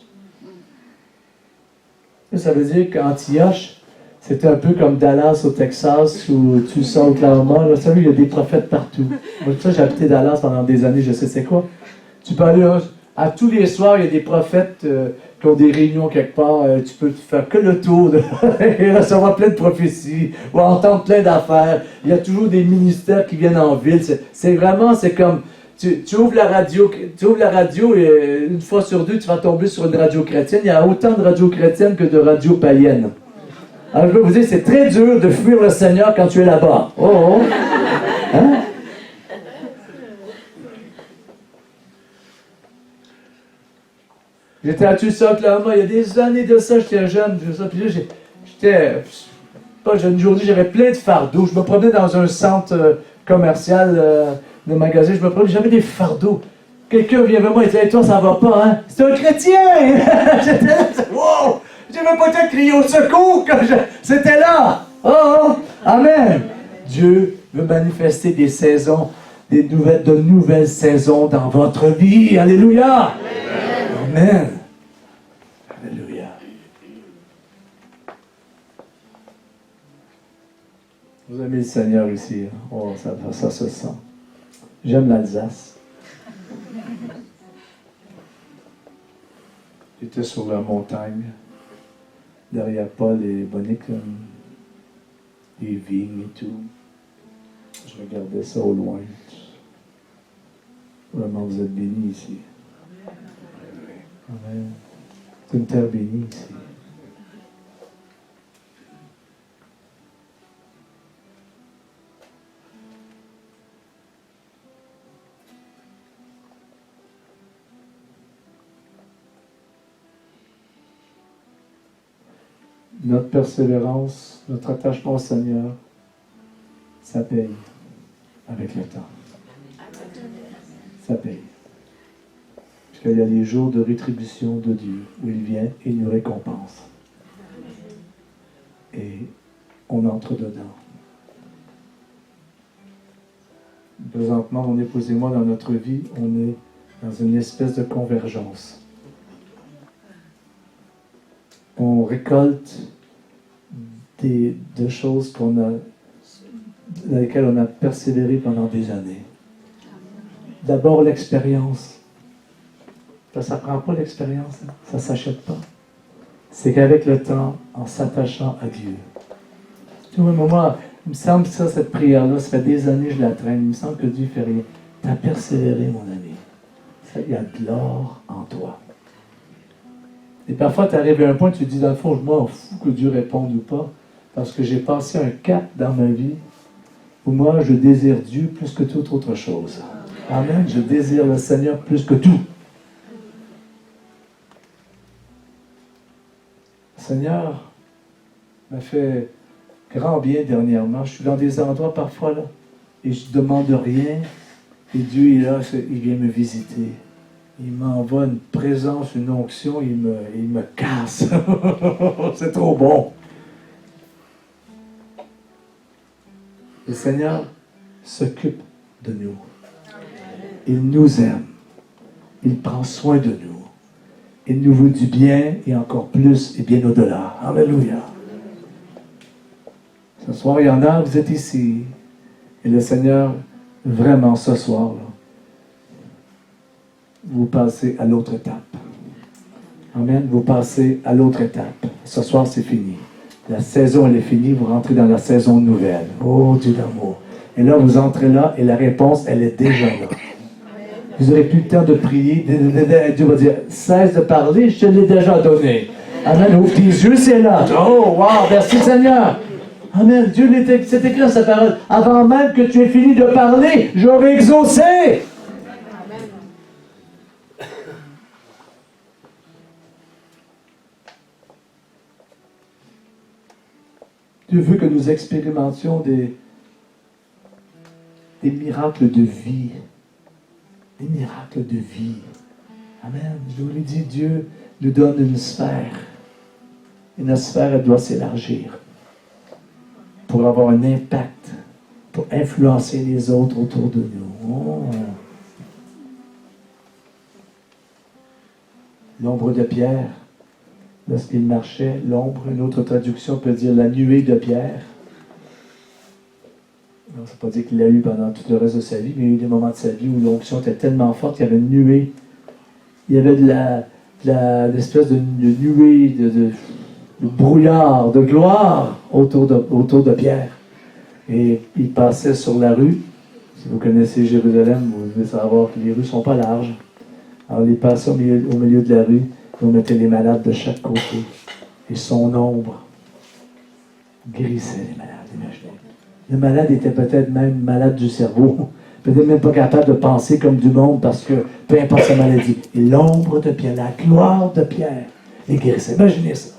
S1: Ça veut dire qu'Antioche, c'était un peu comme Dallas au Texas ou Tulsa, Oklahoma. Vous savez, il y a des prophètes partout. Moi, j'ai habité Dallas pendant des années, je sais c'est quoi. Tu peux aller à tous les soirs, il y a des prophètes qui ont des réunions quelque part. Tu peux faire que le tour et recevoir plein de prophéties ou entendre plein d'affaires. Il y a toujours des ministères qui viennent en ville. C'est comme tu ouvres la radio et une fois sur deux, tu vas tomber sur une radio chrétienne. Il y a autant de radios chrétiennes que de radios païennes. Alors je veux vous dire, c'est très dur de fuir le Seigneur quand tu es là-bas. Oh! Hein? J'étais à Tulsa, Oklahoma, il y a des années de ça, j'étais jeune, puis là, j'étais pas jeune, aujourd'hui, j'avais plein de fardeaux. Je me promenais dans un centre commercial de magasin, je me promenais, j'avais des fardeaux. Quelqu'un vient vers moi et dit, hey, toi, ça va pas, hein? C'est un chrétien! J'étais là, wow! Je n'avais pas été crier au secours quand c'était là! Oh! Amen! Dieu veut manifester des saisons, de nouvelles saisons dans votre vie. Alléluia! Amen. Alléluia. Vous aimez le Seigneur ici. Oh, ça se sent. J'aime l'Alsace. J'étais sur la montagne, derrière Paul et Bonnick, les vignes et tout. Je regardais ça au loin. Vraiment, vous êtes bénis ici. Amen. C'est une terre bénie ici. Notre persévérance, notre attachement au Seigneur, ça paye avec le temps. Ça paye. Parce qu'il y a les jours de rétribution de Dieu, où il vient et nous récompense. Et on entre dedans. Présentement, mon épouse et moi, dans notre vie, on est dans une espèce de convergence. On récolte de choses dans lesquelles on a persévéré pendant des années. D'abord, l'expérience. Ça ne prend pas l'expérience, hein? Ça ne s'achète pas. C'est qu'avec le temps, en s'attachant à Dieu. Tu vois, moi, il me semble que cette prière-là, ça fait des années que je la traîne. Il me semble que Dieu fait rien. Tu as persévéré, mon ami. Il y a de l'or en toi. Et parfois, tu arrives à un point, tu te dis, dans le fond, je m'en fous que Dieu réponde ou pas, parce que j'ai passé un cap dans ma vie où moi, je désire Dieu plus que toute autre chose. Amen. Je désire le Seigneur plus que tout. Seigneur m'a fait grand bien dernièrement. Je suis dans des endroits parfois là et je ne demande rien. Et Dieu est là, il vient me visiter. Il m'envoie une présence, une onction, il me casse. C'est trop bon. Le Seigneur s'occupe de nous. Il nous aime. Il prend soin de nous. Il nous veut du bien et encore plus et bien au-delà. Alléluia. Ce soir, il y en a, vous êtes ici. Et le Seigneur, vraiment ce soir, là, vous passez à l'autre étape. Amen. Vous passez à l'autre étape. Ce soir, c'est fini. La saison, elle est finie. Vous rentrez dans la saison nouvelle. Oh, Dieu d'amour. Et là, vous entrez là et la réponse, elle est déjà là. Vous n'aurez plus le temps de prier. Dieu va dire, cesse de parler, je te l'ai déjà donné. Amen. Ouvre tes yeux, c'est là. Oh, wow, merci Seigneur. Amen. Dieu c'est écrit dans sa parole. Avant même que tu aies fini de parler, j'aurai exaucé. Dieu veut que nous expérimentions des miracles de vie. Des miracles de vie. Amen. Je vous l'ai dit, Dieu nous donne une sphère. Et notre sphère, elle doit s'élargir pour avoir un impact, pour influencer les autres autour de nous. Oh. L'ombre de Pierre, lorsqu'il marchait, l'ombre, une autre traduction peut dire la nuée de Pierre. Non, ça ne veut pas dire qu'il l'a eu pendant tout le reste de sa vie, mais il y a eu des moments de sa vie où l'onction était tellement forte qu'il y avait une nuée. Il y avait de l'espèce de nuée, de brouillard, de gloire autour de Pierre. Et il passait sur la rue. Si vous connaissez Jérusalem, vous devez savoir que les rues ne sont pas larges. Alors il passait au milieu de la rue, et on mettait les malades de chaque côté. Et son ombre grissait les malades, imaginez. Le malade était peut-être même malade du cerveau, peut-être même pas capable de penser comme du monde parce que, peu importe sa maladie, et l'ombre de Pierre, la gloire de Pierre, les guérissait. Imaginez ça.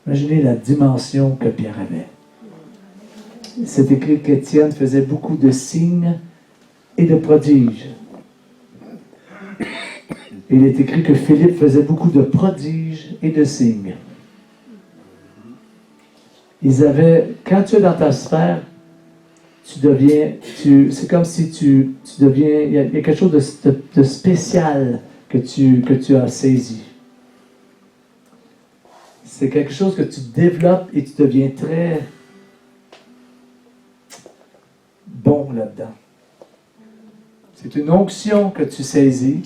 S1: Imaginez la dimension que Pierre avait. C'est écrit qu'Étienne faisait beaucoup de signes et de prodiges. Il est écrit que Philippe faisait beaucoup de prodiges et de signes. Ils avaient, quand tu es dans ta sphère, c'est comme si tu deviens, il y a quelque chose de spécial que tu as saisi. C'est quelque chose que tu développes et tu deviens très bon là-dedans. C'est une onction que tu saisis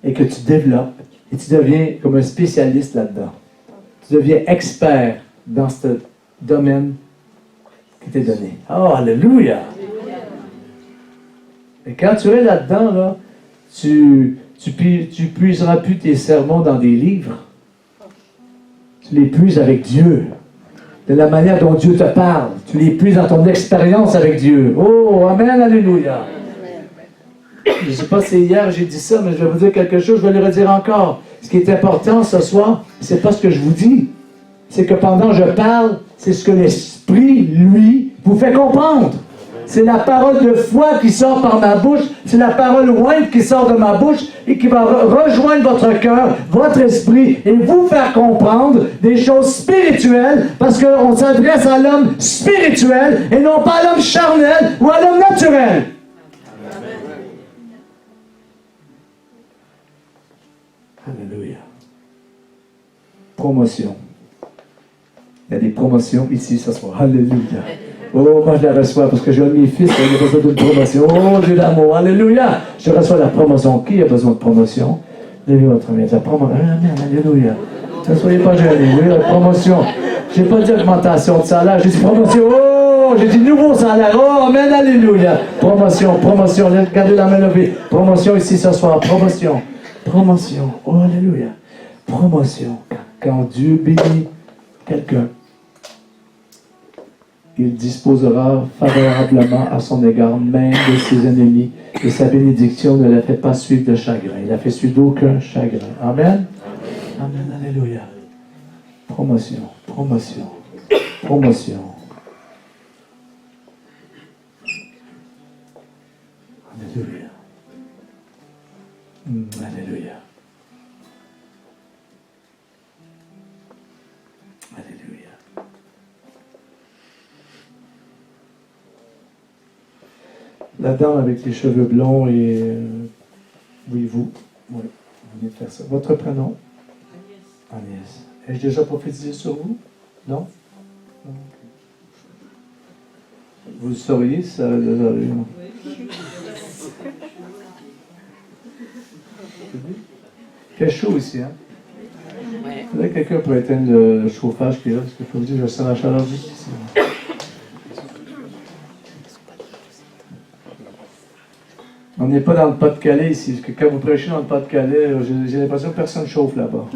S1: et que tu développes et tu deviens comme un spécialiste là-dedans. Tu deviens expert dans ce domaine qui t'est donné. Oh, alléluia! Et quand tu es là-dedans, là, tu puiseras plus tes sermons dans des livres. Tu les puises avec Dieu. De la manière dont Dieu te parle. Tu les puises dans ton expérience avec Dieu. Oh, amen, alléluia! Je ne sais pas si hier j'ai dit ça, mais je vais vous dire quelque chose, je vais le redire encore. Ce qui est important ce soir, c'est pas ce que je vous dis. C'est que pendant que je parle, c'est ce que l'Esprit, lui, vous fait comprendre. C'est la parole de foi qui sort par ma bouche, c'est la parole ointe qui sort de ma bouche et qui va rejoindre votre cœur, votre esprit et vous faire comprendre des choses spirituelles parce qu'on s'adresse à l'homme spirituel et non pas à l'homme charnel ou à l'homme naturel. Alléluia. Promotion. Il y a des promotions ici ce soir. Alléluia. Oh, moi je la reçois parce que j'ai mes fils qui ont besoin d'une promotion. Oh, Dieu d'amour. Alléluia. Je reçois la promotion. Qui a besoin de promotion? Levez votre main. La promotion. Amen. Alléluia. Ne soyez pas gênés. Oui, la promotion. Je n'ai pas dit augmentation de salaire. J'ai dit promotion. Oh, j'ai dit nouveau salaire. Oh, amen. Alléluia. Promotion. Regardez la main levée. Promotion ici ce soir. Promotion. Oh, alléluia. Promotion. Quand Dieu bénit quelqu'un, il disposera favorablement à son égard même de ses ennemis, et sa bénédiction ne la fait pas suivre de chagrin. Il a fait suivre d'aucun chagrin. Amen. Amen. Alléluia. Promotion, promotion, promotion. Alléluia. Alléluia. Alléluia. La dame avec les cheveux blonds et... oui, vous. Oui, vous venez de faire ça. Votre prénom? Agnès. Agnès. Ai-je déjà prophétisé sur vous? Non? Non. Vous le sauriez si ça avait déjà arrivé? Il fait chaud ici, hein?
S5: Ouais.
S1: Peut-être quelqu'un peut éteindre le chauffage qui est là, parce qu'il faut vous dire que je sens la chaleur juste ici. On n'est pas dans le Pas-de-Calais ici, parce que quand vous prêchez dans le Pas-de-Calais, j'ai l'impression que personne ne chauffe là-bas.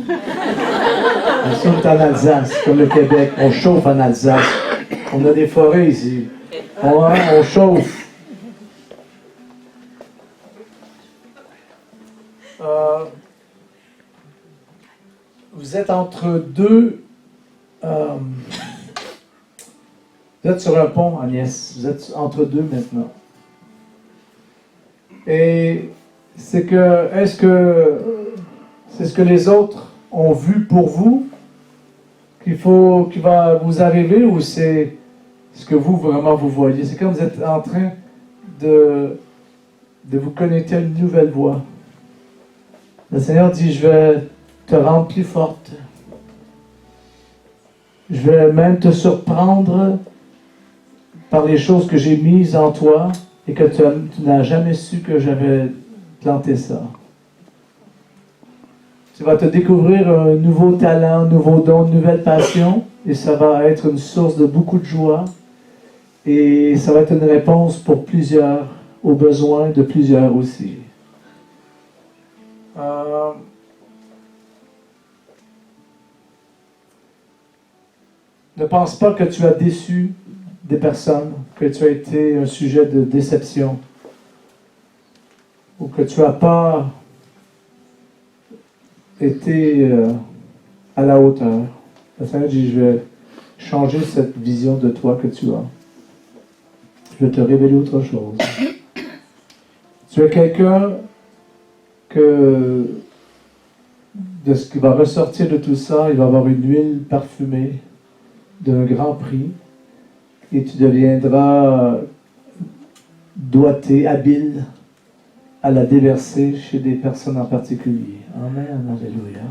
S1: On est en Alsace, comme le Québec, on chauffe en Alsace. On a des forêts ici. On chauffe. Vous êtes entre deux... vous êtes sur un pont, Agnès. Vous êtes entre deux maintenant. Et c'est que... Est-ce que... C'est ce que les autres ont vu pour vous qui va vous arriver, ou c'est ce que vous vraiment vous voyez? C'est comme vous êtes en train de vous connecter à une nouvelle voie. Le Seigneur dit, je vais te rendre plus forte. Je vais même te surprendre par les choses que j'ai mises en toi et que tu n'as jamais su que j'avais planté ça. Tu vas te découvrir un nouveau talent, un nouveau don, une nouvelle passion, et ça va être une source de beaucoup de joie, et ça va être une réponse pour plusieurs, aux besoins de plusieurs aussi. Ne pense pas que tu as déçu des personnes, que tu as été un sujet de déception, ou que tu n'as pas été à la hauteur. Le Seigneur dit, je vais changer cette vision de toi que tu as. Je vais te révéler autre chose. Tu es quelqu'un que de ce qui va ressortir de tout ça, il va avoir une huile parfumée d'un grand prix, et tu deviendras doigté, habile à la déverser chez des personnes en particulier. Amen, alléluia.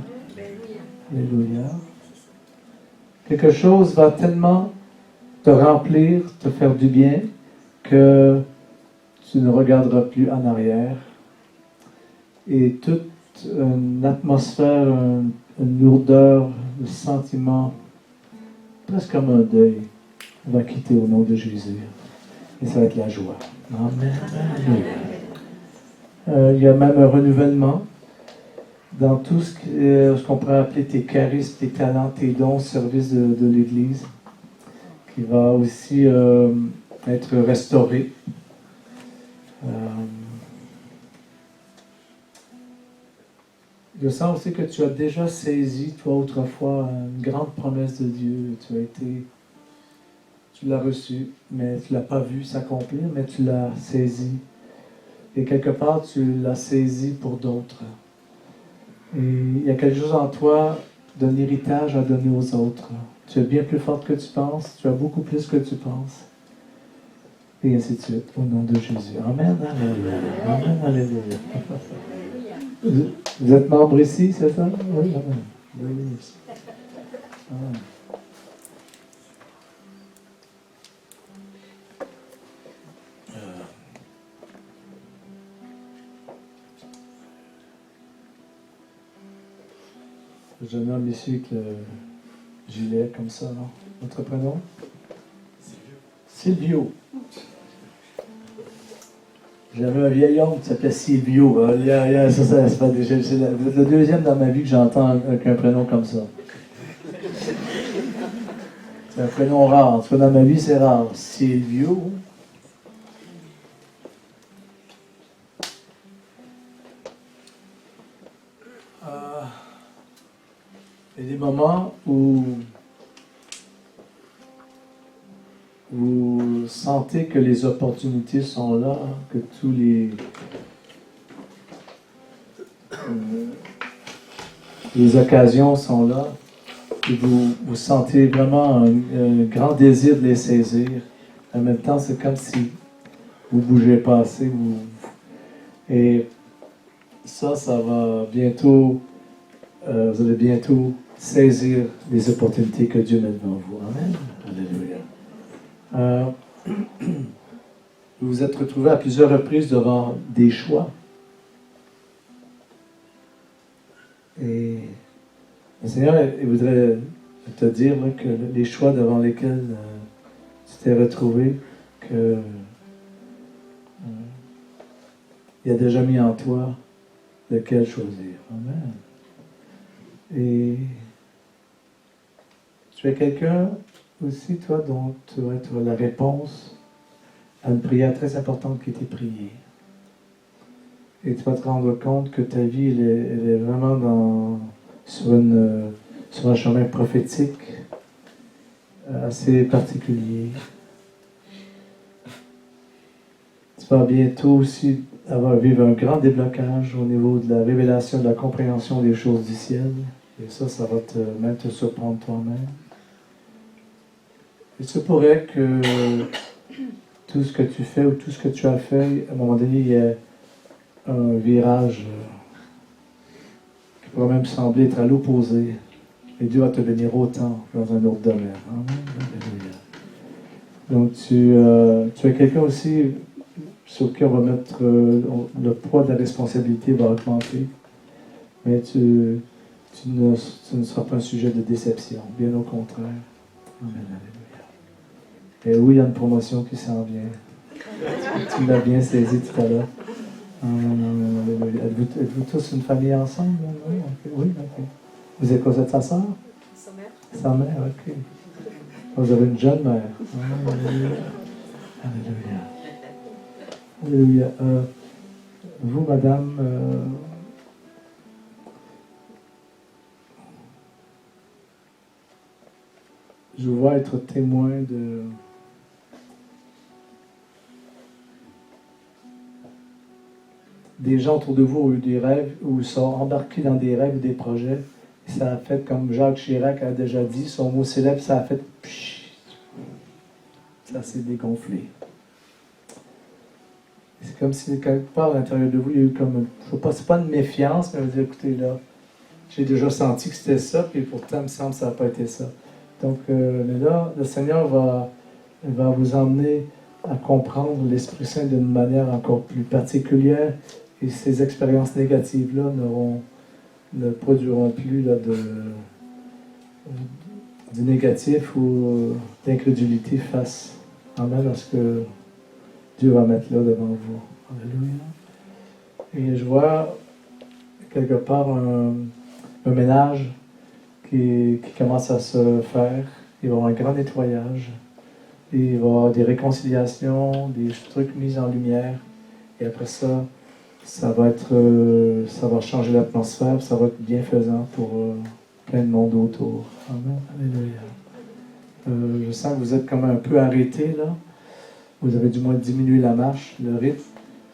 S1: Alléluia. Quelque chose va tellement te remplir, te faire du bien, que tu ne regarderas plus en arrière. Et toute une atmosphère, une lourdeur, un sentiment, presque comme un deuil, va quitter au nom de Jésus. Et ça va être la joie. Amen. Il y a même un renouvellement dans tout ce qu'on pourrait appeler tes charismes, tes talents, tes dons au service de l'Église, qui va aussi être restauré. Je sens aussi que tu as déjà saisi, toi, autrefois, une grande promesse de Dieu. Tu l'as reçue, mais tu ne l'as pas vu s'accomplir, mais tu l'as saisi. Et quelque part, tu l'as saisi pour d'autres. Et il y a quelque chose en toi d'un héritage à donner aux autres. Tu es bien plus forte que tu penses, tu as beaucoup plus que tu penses. Et ainsi de suite, au nom de Jésus. Amen, alléluia. Amen, alléluia. Vous êtes membre ici, c'est ça? Oui, amen. Oui, amen. Le jeune homme ici avec le gilet comme ça, non? Votre prénom? Silvio. J'avais un vieil oncle qui s'appelait Silvio. Ça se fait déjà. C'est le deuxième dans ma vie que j'entends avec un prénom comme ça. C'est un prénom rare. En tout cas, dans ma vie, c'est rare. Silvio. Il y a des moments où vous sentez que les opportunités sont là, que tous les occasions sont là, et vous sentez vraiment un grand désir de les saisir. En même temps, c'est comme si vous ne bougez pas assez. Et ça va bientôt, vous allez bientôt saisir les opportunités que Dieu met devant vous. Amen. Alléluia. Vous vous êtes retrouvé à plusieurs reprises devant des choix. Et le Seigneur voudrait te dire là, que les choix devant lesquels tu t'es retrouvé, que il a déjà mis en toi lequel choisir. Amen. Et tu es quelqu'un aussi, toi, dont tu vas être la réponse à une prière très importante qui était priée. Et tu vas te rendre compte que ta vie, elle est vraiment sur un chemin prophétique assez particulier. Tu vas bientôt aussi vivre un grand déblocage au niveau de la révélation, de la compréhension des choses du ciel. Et ça va même te surprendre toi-même. Il se pourrait que tout ce que tu fais ou tout ce que tu as fait, à un moment donné, il y ait un virage qui pourrait même sembler être à l'opposé. Et Dieu va te bénir autant dans un autre domaine. Amen. Donc tu es quelqu'un aussi sur qui on va mettre le poids de la responsabilité va augmenter. Mais tu ne seras pas un sujet de déception, bien au contraire. Amen. Alléluia. Et oui, il y a une promotion qui s'en vient. Tu l'as bien saisi tout à l'heure. Êtes-vous tous une famille ensemble? Oui, okay. Oui, ok. Vous êtes quoi, vous êtes sa sœur?
S5: Sa mère.
S1: Sa mère, ok. Vous avez une jeune mère. Alléluia. Alléluia. Alléluia. Vous, madame, je vous vois être témoin des gens autour de vous ont eu des rêves, ou sont embarqués dans des rêves ou des projets. Et ça a fait, comme Jacques Chirac a déjà dit, son mot célèbre, ça a fait pshh, ça s'est dégonflé. Et c'est comme si quelque part à l'intérieur de vous, il y a eu comme, je sais pas, c'est pas une méfiance, mais vous dire, écoutez là, j'ai déjà senti que c'était ça, puis pourtant, il me semble que ça n'a pas été ça. Donc, mais là, le Seigneur va vous emmener à comprendre l'Esprit Saint d'une manière encore plus particulière. Et ces expériences négatives-là ne produiront plus là, du négatif ou d'incrédulité face à ce que Dieu va mettre là devant vous. Alléluia. Et je vois quelque part un ménage qui commence à se faire. Il va y avoir un grand nettoyage. Et il va y avoir des réconciliations, des trucs mis en lumière. Et après ça, ça va changer l'atmosphère, ça va être bienfaisant pour plein de monde autour. Amen. Alléluia. Je sens que vous êtes comme un peu arrêté là. Vous avez du moins diminué la marche, le rythme,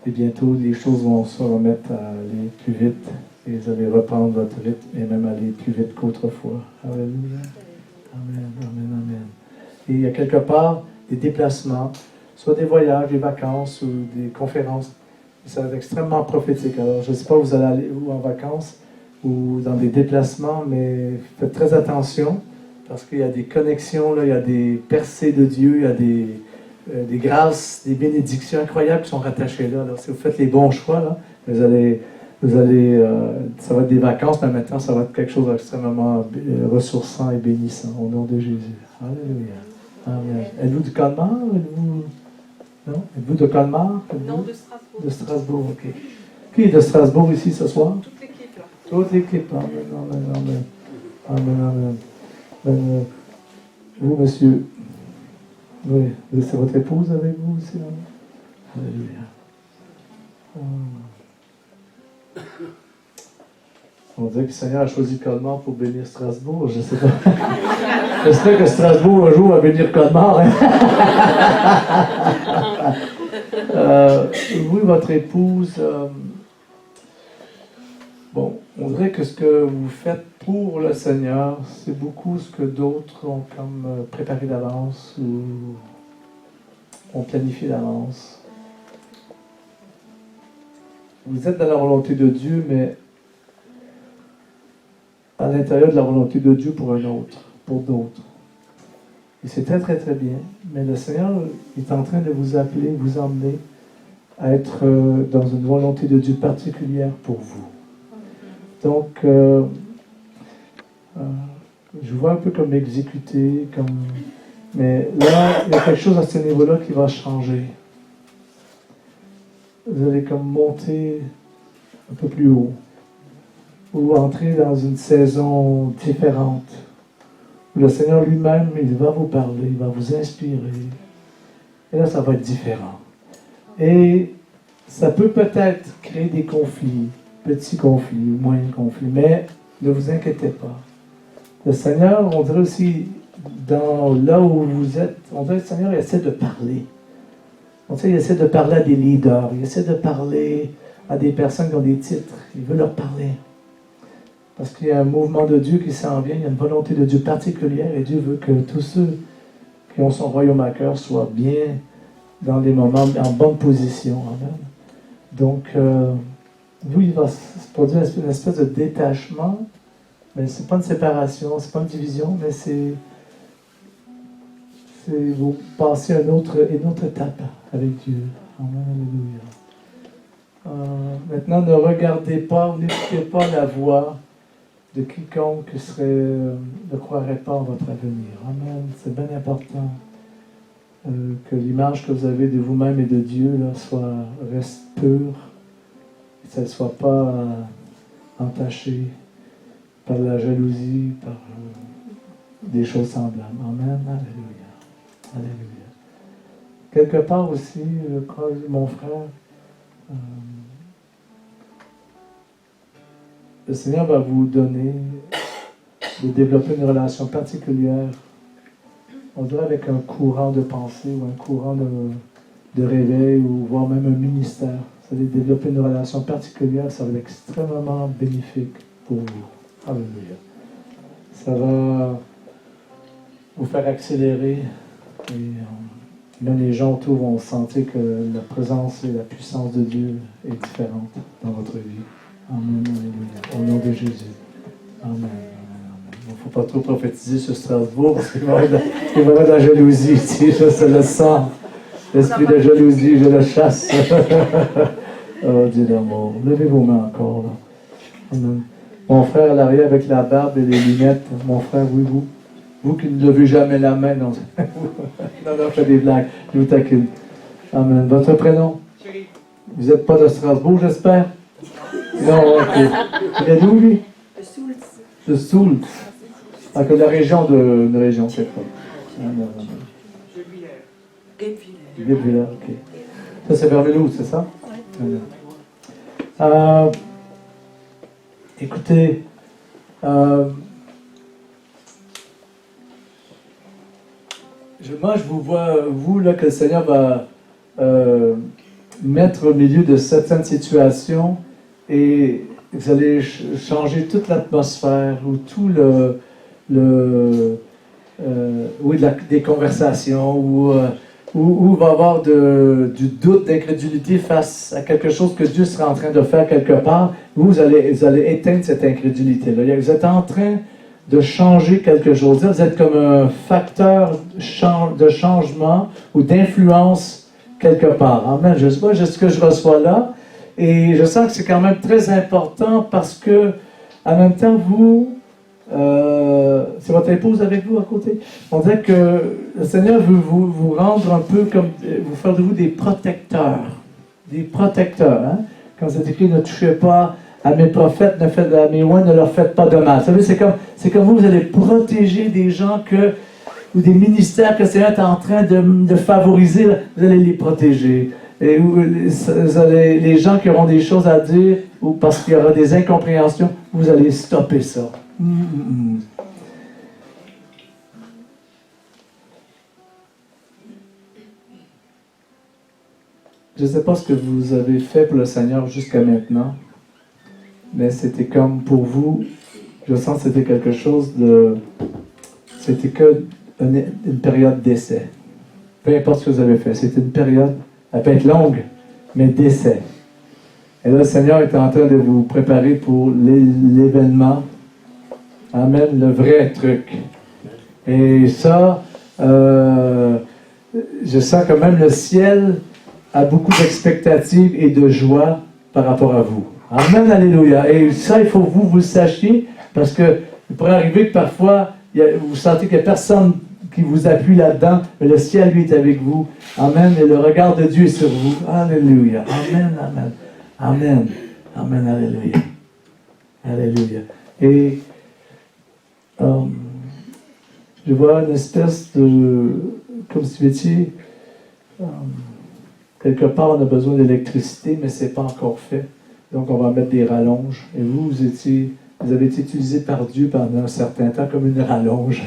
S1: et bientôt les choses vont se remettre à aller plus vite. Et vous allez reprendre votre rythme et même aller plus vite qu'autrefois. Alléluia. Amen, amen, amen. Et il y a quelque part des déplacements, soit des voyages, des vacances ou des conférences. Ça va être extrêmement prophétique. Alors, je ne sais pas où vous allez aller où en vacances ou dans des déplacements, mais faites très attention parce qu'il y a des connexions, là, il y a des percées de Dieu, il y a des grâces, des bénédictions incroyables qui sont rattachées là. Alors, si vous faites les bons choix, là, vous allez ça va être des vacances, mais maintenant, ça va être quelque chose d'extrêmement ressourçant et bénissant au nom de Jésus. Alléluia. Amen. Êtes-vous du Colmar? Non? Êtes-vous de Colmar?
S5: Non, de Strasbourg.
S1: De Strasbourg, ok. Qui est de Strasbourg ici ce soir?
S5: Toute l'équipe, là.
S1: Toute l'équipe. Amen, amen, amen. Amen, amen. Vous, monsieur, oui, c'est votre épouse avec vous aussi? Amen. Alléluia. On dirait que le Seigneur a choisi Colmar pour bénir Strasbourg, je ne sais pas. J'espère que Strasbourg un jour va bénir Colmar. Hein? Vous et votre épouse, bon, on dirait que ce que vous faites pour le Seigneur, c'est beaucoup ce que d'autres ont comme préparé d'avance ou ont planifié d'avance. Vous êtes dans la volonté de Dieu, mais à l'intérieur de la volonté de Dieu pour un autre, pour d'autres. Et c'est très, très, très bien. Mais le Seigneur est en train de vous appeler, vous emmener à être dans une volonté de Dieu particulière pour vous. Donc, je vous vois un peu comme exécuté, mais là, il y a quelque chose à ce niveau-là qui va changer. Vous allez comme monter un peu plus haut, ou entrer dans une saison différente. Le Seigneur lui-même, il va vous parler, il va vous inspirer. Et là, ça va être différent. Et ça peut peut-être créer des conflits, petits conflits, moyens conflits, mais ne vous inquiétez pas. Le Seigneur, on dirait aussi, là où vous êtes, on dirait que le Seigneur essaie de parler. On dirait qu'il essaie de parler à des leaders, il essaie de parler à des personnes qui ont des titres. Il veut leur parler. Parce qu'il y a un mouvement de Dieu qui s'en vient, il y a une volonté de Dieu particulière et Dieu veut que tous ceux qui ont son royaume à cœur soient bien dans des moments, en bonne position. Amen. Donc, vous, il va se produire une espèce de détachement, mais ce n'est pas une séparation, ce n'est pas une division, mais c'est vous passez une autre étape avec Dieu. Amen, alléluia. Maintenant, ne regardez pas, n'écoutez pas la voix de quiconque ne croirait pas en votre avenir. Amen. C'est bien important que l'image que vous avez de vous-même et de Dieu là, reste pure, et que ça ne soit pas entaché par la jalousie, par des choses semblables. Amen. Alléluia. Alléluia. Quelque part aussi, je crois, mon frère, le Seigneur va vous donner de développer une relation particulière, on dirait avec un courant de pensée ou un courant de réveil ou voire même un ministère. Vous allez développer une relation particulière, ça va être extrêmement bénéfique pour vous. Alléluia. Ça va vous faire accélérer et même les gens autour vont sentir que la présence et la puissance de Dieu est différente dans votre vie. Amen, alléluia. Au nom de Jésus. Amen. Il ne faut pas trop prophétiser sur Strasbourg parce qu'il va y avoir de la jalousie ici. Je le sens. L'esprit de jalousie, je le chasse. Oh Dieu d'amour. Levez vos mains encore. Là. Amen. Mon frère à l'arrière avec la barbe et les lunettes. Mon frère, oui, vous. Vous qui ne levez jamais la main. Non, non, je fais des blagues. Je vous taquine. Amen. Votre prénom? Vous n'êtes pas de Strasbourg, j'espère? Non, ok. Il est d'où, lui?
S5: De Soult.
S1: De Soult. Ah, que la région une région, quelque part. Guebwiller, ok. Ça, c'est vers Mulhouse, c'est ça? Oui. Écoutez, moi, je vous vois, vous, là, que le Seigneur va mettre au milieu de certaines situations et vous allez changer toute l'atmosphère ou tout des conversations où il va y avoir du doute, d'incrédulité face à quelque chose que Dieu sera en train de faire quelque part. Vous allez éteindre cette incrédulité-là. Vous êtes en train de changer quelque chose. Vous êtes comme un facteur de changement ou d'influence quelque part. Amen. Je ne sais pas ce que je reçois là. Et je sens que c'est quand même très important parce que, en même temps, vous, c'est votre épouse avec vous à côté. On dirait que le Seigneur veut vous rendre un peu comme, vous faire de vous des protecteurs. Des protecteurs, hein? Quand c'est écrit, ne touchez pas à mes prophètes, à mes oins, ne leur faites pas de mal. Vous savez, c'est comme vous allez protéger des gens ou des ministères que le Seigneur est en train de favoriser, vous allez les protéger. et où les gens qui auront des choses à dire, ou parce qu'il y aura des incompréhensions, vous allez stopper ça. Je ne sais pas ce que vous avez fait pour le Seigneur jusqu'à maintenant, mais c'était comme pour vous, je sens que c'était quelque chose de... C'était que une période d'essai. Peu importe ce que vous avez fait, c'était une période, elle peut être longue, mais d'essai. Et là, le Seigneur est en train de vous préparer pour l'événement. Amen, le vrai truc. Et ça, je sens que même le ciel a beaucoup d'expectatives et de joie par rapport à vous. Amen, alléluia. Et ça, il faut que vous le sachiez, parce que il pourrait arriver que parfois, vous sentez qu'il n'y a personne qui vous appuie là-dedans, mais le ciel, lui, est avec vous. Amen. Et le regard de Dieu est sur vous. Alléluia. Amen, amen. Amen. Amen, alléluia. Alléluia. Et je vois une espèce de... Comme si vous étiez... quelque part, on a besoin d'électricité, mais ce n'est pas encore fait. Donc, on va mettre des rallonges. Et vous avez été utilisé par Dieu pendant un certain temps comme une rallonge.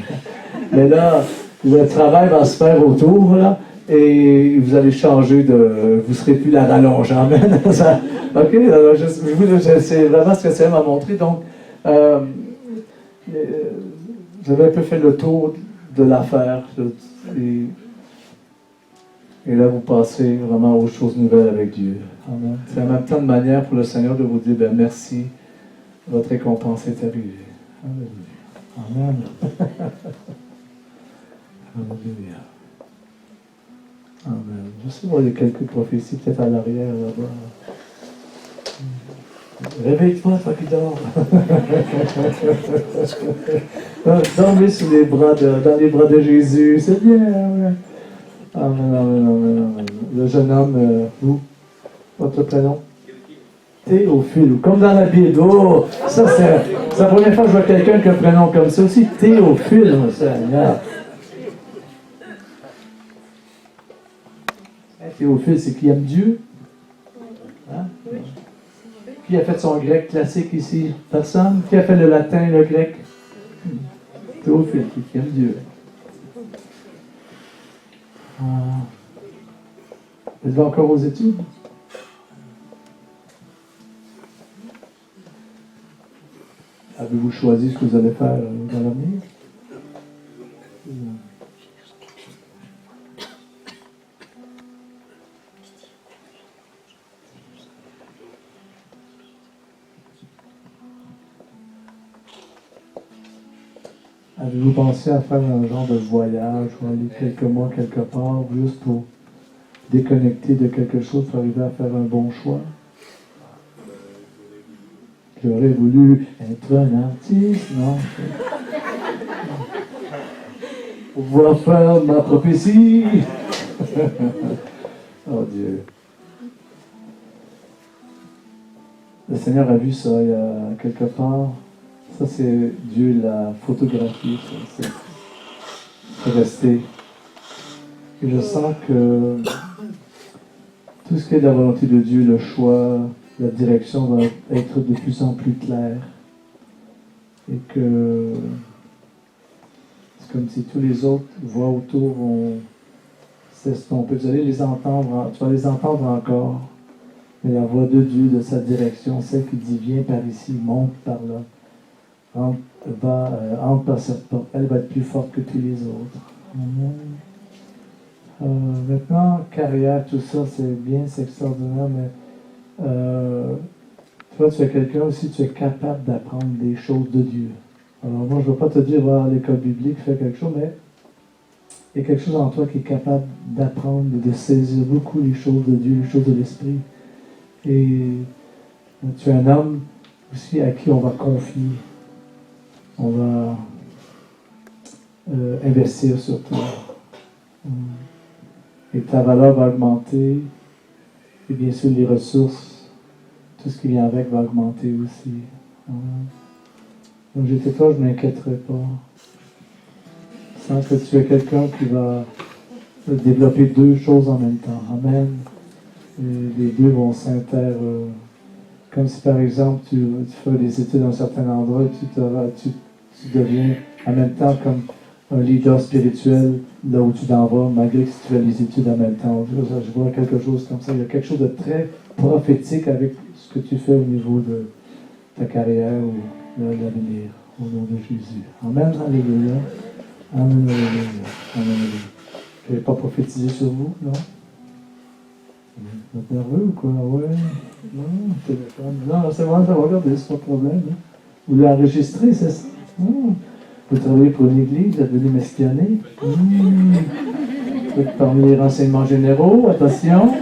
S1: Mais là, le travail va se faire autour, là, et vous allez changer de... Vous ne serez plus la rallonge. Amen. Ça, OK? Alors, c'est vraiment ce que ça m'a montré. Donc, vous avez un peu fait le tour de l'affaire. Et là, vous passez vraiment aux choses nouvelles avec Dieu. Amen. C'est en même temps une manière pour le Seigneur de vous dire, ben merci, votre récompense est arrivée. Alléluia. Amen. Alléluia. Amen. Je sais, il y a quelques prophéties peut-être à l'arrière, là-bas. Réveille-toi, toi qui dors. Dormez sous les bras dans les bras de Jésus. C'est bien. Amen. Amen, amen, amen, amen. Le jeune homme, vous, votre prénom? Théophile, comme dans la Bible. Oh, ça c'est la première fois que je vois quelqu'un qui a un prénom comme ça aussi. Théophile, mon Seigneur. Théophile, c'est qui aime Dieu? Hein? Qui a fait son grec classique ici? Personne? Qui a fait le latin et le grec? Théophile, qui aime Dieu. Êtes-vous encore aux études? Avez-vous choisi ce que vous allez faire dans l'avenir? Avez-vous pensé à faire un genre de voyage ou aller quelques mois quelque part juste pour déconnecter de quelque chose pour arriver à faire un bon choix? J'aurais voulu être un artiste, non? Pour pouvoir faire ma prophétie. Oh Dieu. Le Seigneur a vu ça il y a quelque part. Ça, c'est Dieu l'a photographié. C'est resté. Et je sens que tout ce qui est de la volonté de Dieu, le choix, la direction va être de plus en plus clair. Et que c'est comme si tous les autres voix autour vont s'estomper. Vous allez les entendre, tu vas les entendre encore. Mais la voix de Dieu, de sa direction, celle qui dit viens par ici, monte par là. Entre par cette porte, elle va être plus forte que tous les autres. Maintenant, carrière, tout ça, c'est bien, c'est extraordinaire, mais toi, tu es quelqu'un aussi, tu es capable d'apprendre des choses de Dieu. Alors moi, je ne veux pas te dire, va à l'école biblique, fais quelque chose, mais il y a quelque chose en toi qui est capable d'apprendre et de saisir beaucoup les choses de Dieu, les choses de l'Esprit. Et tu es un homme aussi à qui on va confier. On va investir sur toi. Et ta valeur va augmenter. Et bien sûr, les ressources, tout ce qui vient avec va augmenter aussi. Donc j'étais toi, je ne m'inquiéterai pas. Je sens que tu es quelqu'un qui va développer deux choses en même temps. Amen. Et les deux vont s'inter... comme si par exemple tu fais des études dans un certain endroit, tu deviens en même temps comme un leader spirituel là où tu t'en vas, malgré que tu fais les études en même temps. Je vois quelque chose comme ça. Il y a quelque chose de très prophétique avec ce que tu fais au niveau de ta carrière ou de l'avenir, au nom de Jésus. Amen, alléluia. Amen, alléluia. Amen, alléluia. Je n'ai pas prophétisé sur vous, non? Vous êtes nerveux ou quoi? Ouais. Non, téléphone. Non, c'est bon, ça va regarder, c'est pas de problème. Hein. Vous l'enregistrez, c'est ça? Vous travaillez pour une église, vous êtes venu m'espionner. Vous êtes parmi les renseignements généraux, attention.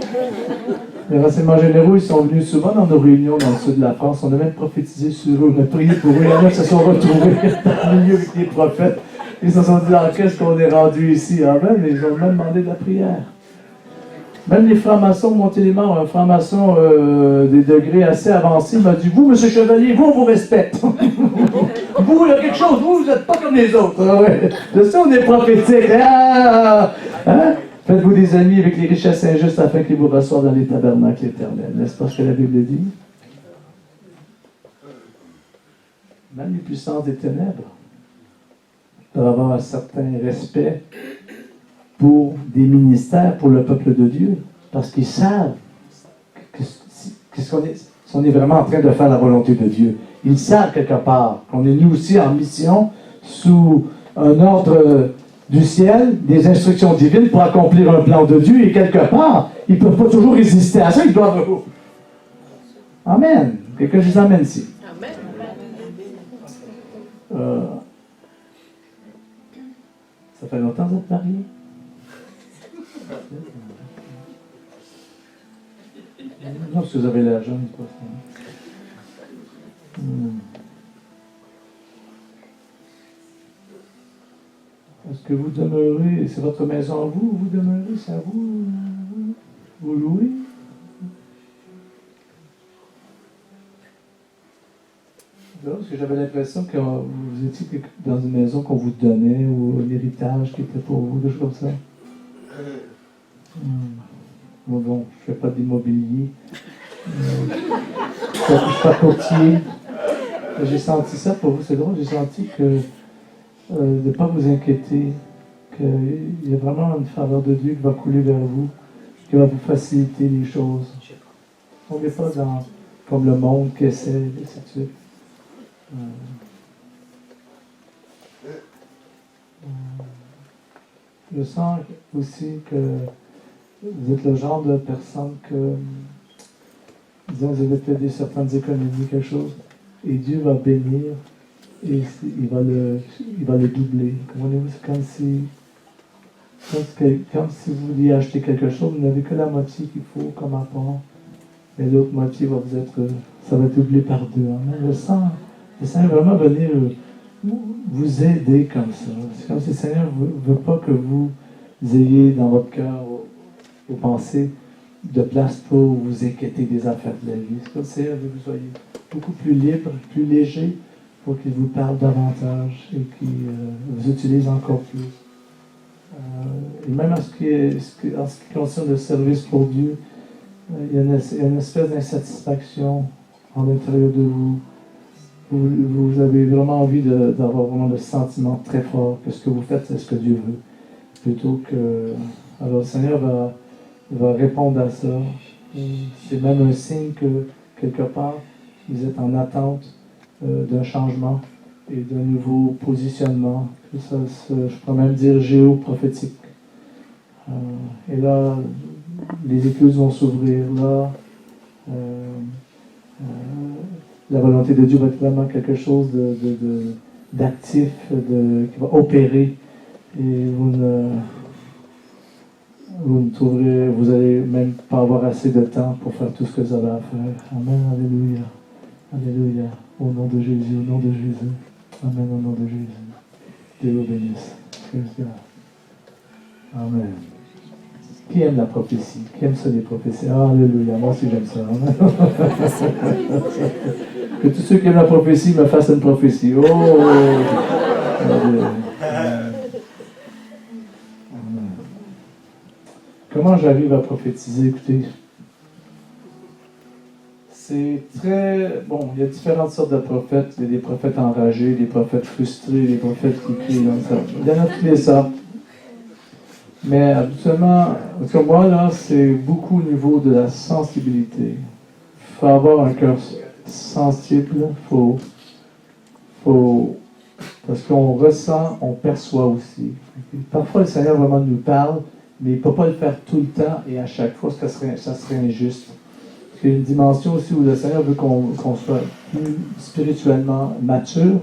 S1: Les renseignements généraux, ils sont venus souvent dans nos réunions dans le sud de la France. On a même prophétisé sur eux, on a prié pour eux. Il y en a qui se sont retrouvés dans le milieu avec les prophètes. Ils se sont dit, qu'est-ce qu'on est rendu ici? Ah ben, ils ont même demandé de la prière. Même les francs-maçons, montez les mains, un franc-maçon des degrés assez avancés m'a dit, vous, monsieur Chevalier, vous, on vous respecte. Vous, il y a quelque chose, vous n'êtes pas comme les autres. Ah ouais. De ça, on est prophétique. Ah, hein? Faites-vous des amis avec les richesses injustes afin qu'ils vous reçoivent dans les tabernacles éternels. N'est-ce pas ce que la Bible dit? Même les puissances des ténèbres doivent avoir un certain respect pour des ministères, pour le peuple de Dieu, parce qu'ils savent qu'on est vraiment en train de faire la volonté de Dieu. Ils savent quelque part qu'on est nous aussi en mission sous un ordre du ciel, des instructions divines pour accomplir un plan de Dieu, et quelque part, ils ne peuvent pas toujours résister à ça, ils doivent... Amen. Quelqu'un vous amène ici.
S5: Amen.
S1: Ça fait longtemps que vous êtes mariés? Non, parce que vous avez l'argent, c'est pas ça. Est-ce que vous demeurez, c'est votre maison à vous, vous demeurez, c'est à vous, vous louez? Parce que j'avais l'impression que vous étiez dans une maison qu'on vous donnait, ou un héritage qui était pour vous, des choses comme ça. Bon, je ne fais pas d'immobilier. Je ne suis pas courtier. J'ai senti ça pour vous, c'est drôle, j'ai senti que de ne pas vous inquiéter, qu'il y a vraiment une faveur de Dieu qui va couler vers vous, qui va vous faciliter les choses. On n'est pas dans, comme le monde qui essaie, et ainsi de suite. Je sens aussi que vous êtes le genre de personne que, disons, vous avez fait certaines économies, quelque chose, et Dieu va bénir, et il va le doubler. Comprenez-vous? C'est comme si vous vouliez acheter quelque chose, vous n'avez que la moitié qu'il faut comme apport, et l'autre moitié va ça va être doublé par deux. Hein? Je sens vraiment venir vous aider comme ça. C'est comme si le Seigneur ne veut pas que vous ayez dans votre cœur, vos pensées, de place pour vous inquiéter des affaires de la vie. C'est comme si le Seigneur veut que vous soyez beaucoup plus libre, plus léger, pour qu'il vous parle davantage et qu'il vous utilise encore plus. Et même en ce qui concerne le service pour Dieu, il y a une espèce d'insatisfaction en l'intérieur de vous. Vous avez vraiment envie d'avoir vraiment le sentiment très fort que ce que vous faites, c'est ce que Dieu veut. Plutôt que... Alors le Seigneur va répondre à ça. C'est même un signe que, quelque part, vous êtes en attente d'un changement et d'un nouveau positionnement. Ça, je pourrais même dire géoprophétique. Et là, les écluses vont s'ouvrir. Là, la volonté de Dieu va être vraiment quelque chose d'actif, qui va opérer. Et vous allez même pas avoir assez de temps pour faire tout ce que vous avez à faire. Amen, alléluia. Alléluia. Au nom de Jésus, au nom de Jésus. Amen, au nom de Jésus. Dieu vous bénisse. Amen. Qui aime la prophétie? Qui aime ça, les prophéties? Alléluia. Moi aussi, j'aime ça. Amen. Que tous ceux qui aiment la prophétie me fassent une prophétie. Oh! Comment j'arrive à prophétiser? Écoutez, c'est très... Bon, il y a différentes sortes de prophètes. Il y a des prophètes enragés, des prophètes frustrés, des prophètes qui crient dans ça. Il y en a toutes les sortes. Mais habituellement, parce que moi, là, c'est beaucoup au niveau de la sensibilité. Il faut avoir un cœur sensible. Parce qu'on ressent, on perçoit aussi. Parfois, le Seigneur vraiment nous parle, mais il ne peut pas le faire tout le temps et à chaque fois, ça serait injuste. Il y a une dimension aussi où le Seigneur veut qu'on soit plus spirituellement mature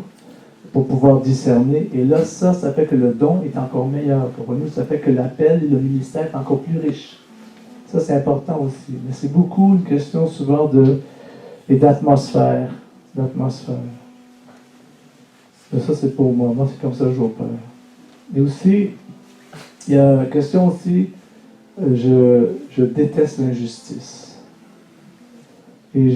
S1: pour pouvoir discerner. Et là, ça fait que le don est encore meilleur pour nous. Ça fait que l'appel et le ministère est encore plus riche. Ça, c'est important aussi. Mais c'est beaucoup une question souvent d'atmosphère. Mais ça, c'est pour moi. Moi, c'est comme ça que j'opère. Et aussi, il y a la question aussi, je déteste l'injustice. Et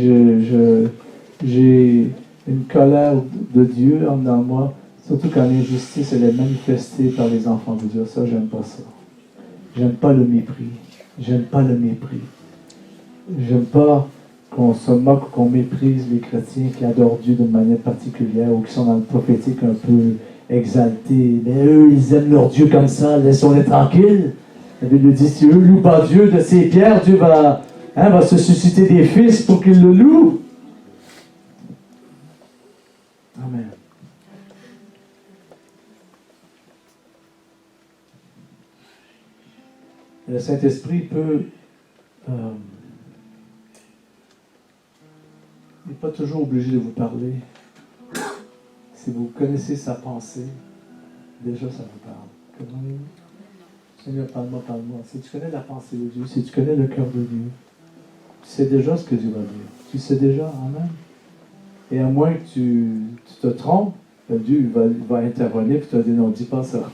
S1: j'ai une colère de Dieu en dedans de moi, surtout quand l'injustice elle est manifestée par les enfants de Dieu. Ça, j'aime pas ça. J'aime pas le mépris. J'aime pas qu'on se moque ou qu'on méprise les chrétiens qui adorent Dieu d'une manière particulière ou qui sont dans le prophétique un peu exaltés. Mais eux, ils aiment leur Dieu comme ça, laissons-les tranquilles. La Bible dit, si eux louent pas Dieu de ses pierres, Dieu va se susciter des fils pour qu'ils le louent. Amen. Le Saint-Esprit peut... il n'est pas toujours obligé de vous parler. Si vous connaissez sa pensée, déjà ça vous parle. Seigneur, parle-moi. Si tu connais la pensée de Dieu, si tu connais le cœur de Dieu, tu sais déjà ce que Dieu va dire. Tu sais déjà, amen. Et à moins que tu te trompes, Dieu va intervenir et tu vas dire non, dis pas ça.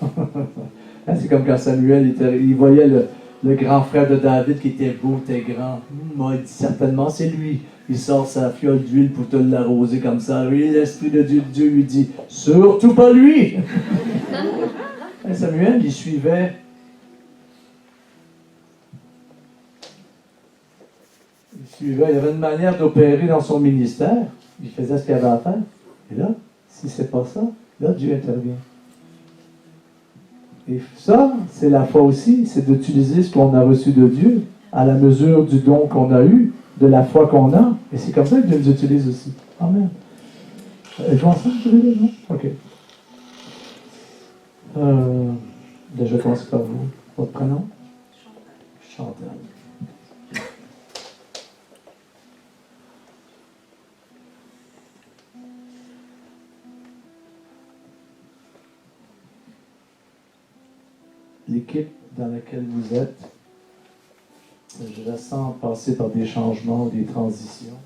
S1: C'est comme quand Samuel, il voyait le grand frère de David qui était beau, était grand. Il dit certainement c'est lui. Il sort sa fiole d'huile pour te l'arroser comme ça. Et l'Esprit de Dieu lui dit surtout pas lui. Et Samuel, il suivait. Il avait une manière d'opérer dans son ministère. Il faisait ce qu'il avait à faire. Et là, si c'est pas ça, là, Dieu intervient. Et ça, c'est la foi aussi, c'est d'utiliser ce qu'on a reçu de Dieu à la mesure du don qu'on a eu, de la foi qu'on a. Et c'est comme ça que Dieu nous utilise aussi. Amen. Êtes-vous ensemble, non? OK. Je vais commencer par vous. Votre prénom? Chantal. L'équipe dans laquelle vous êtes, je la sens passer par des changements, des transitions.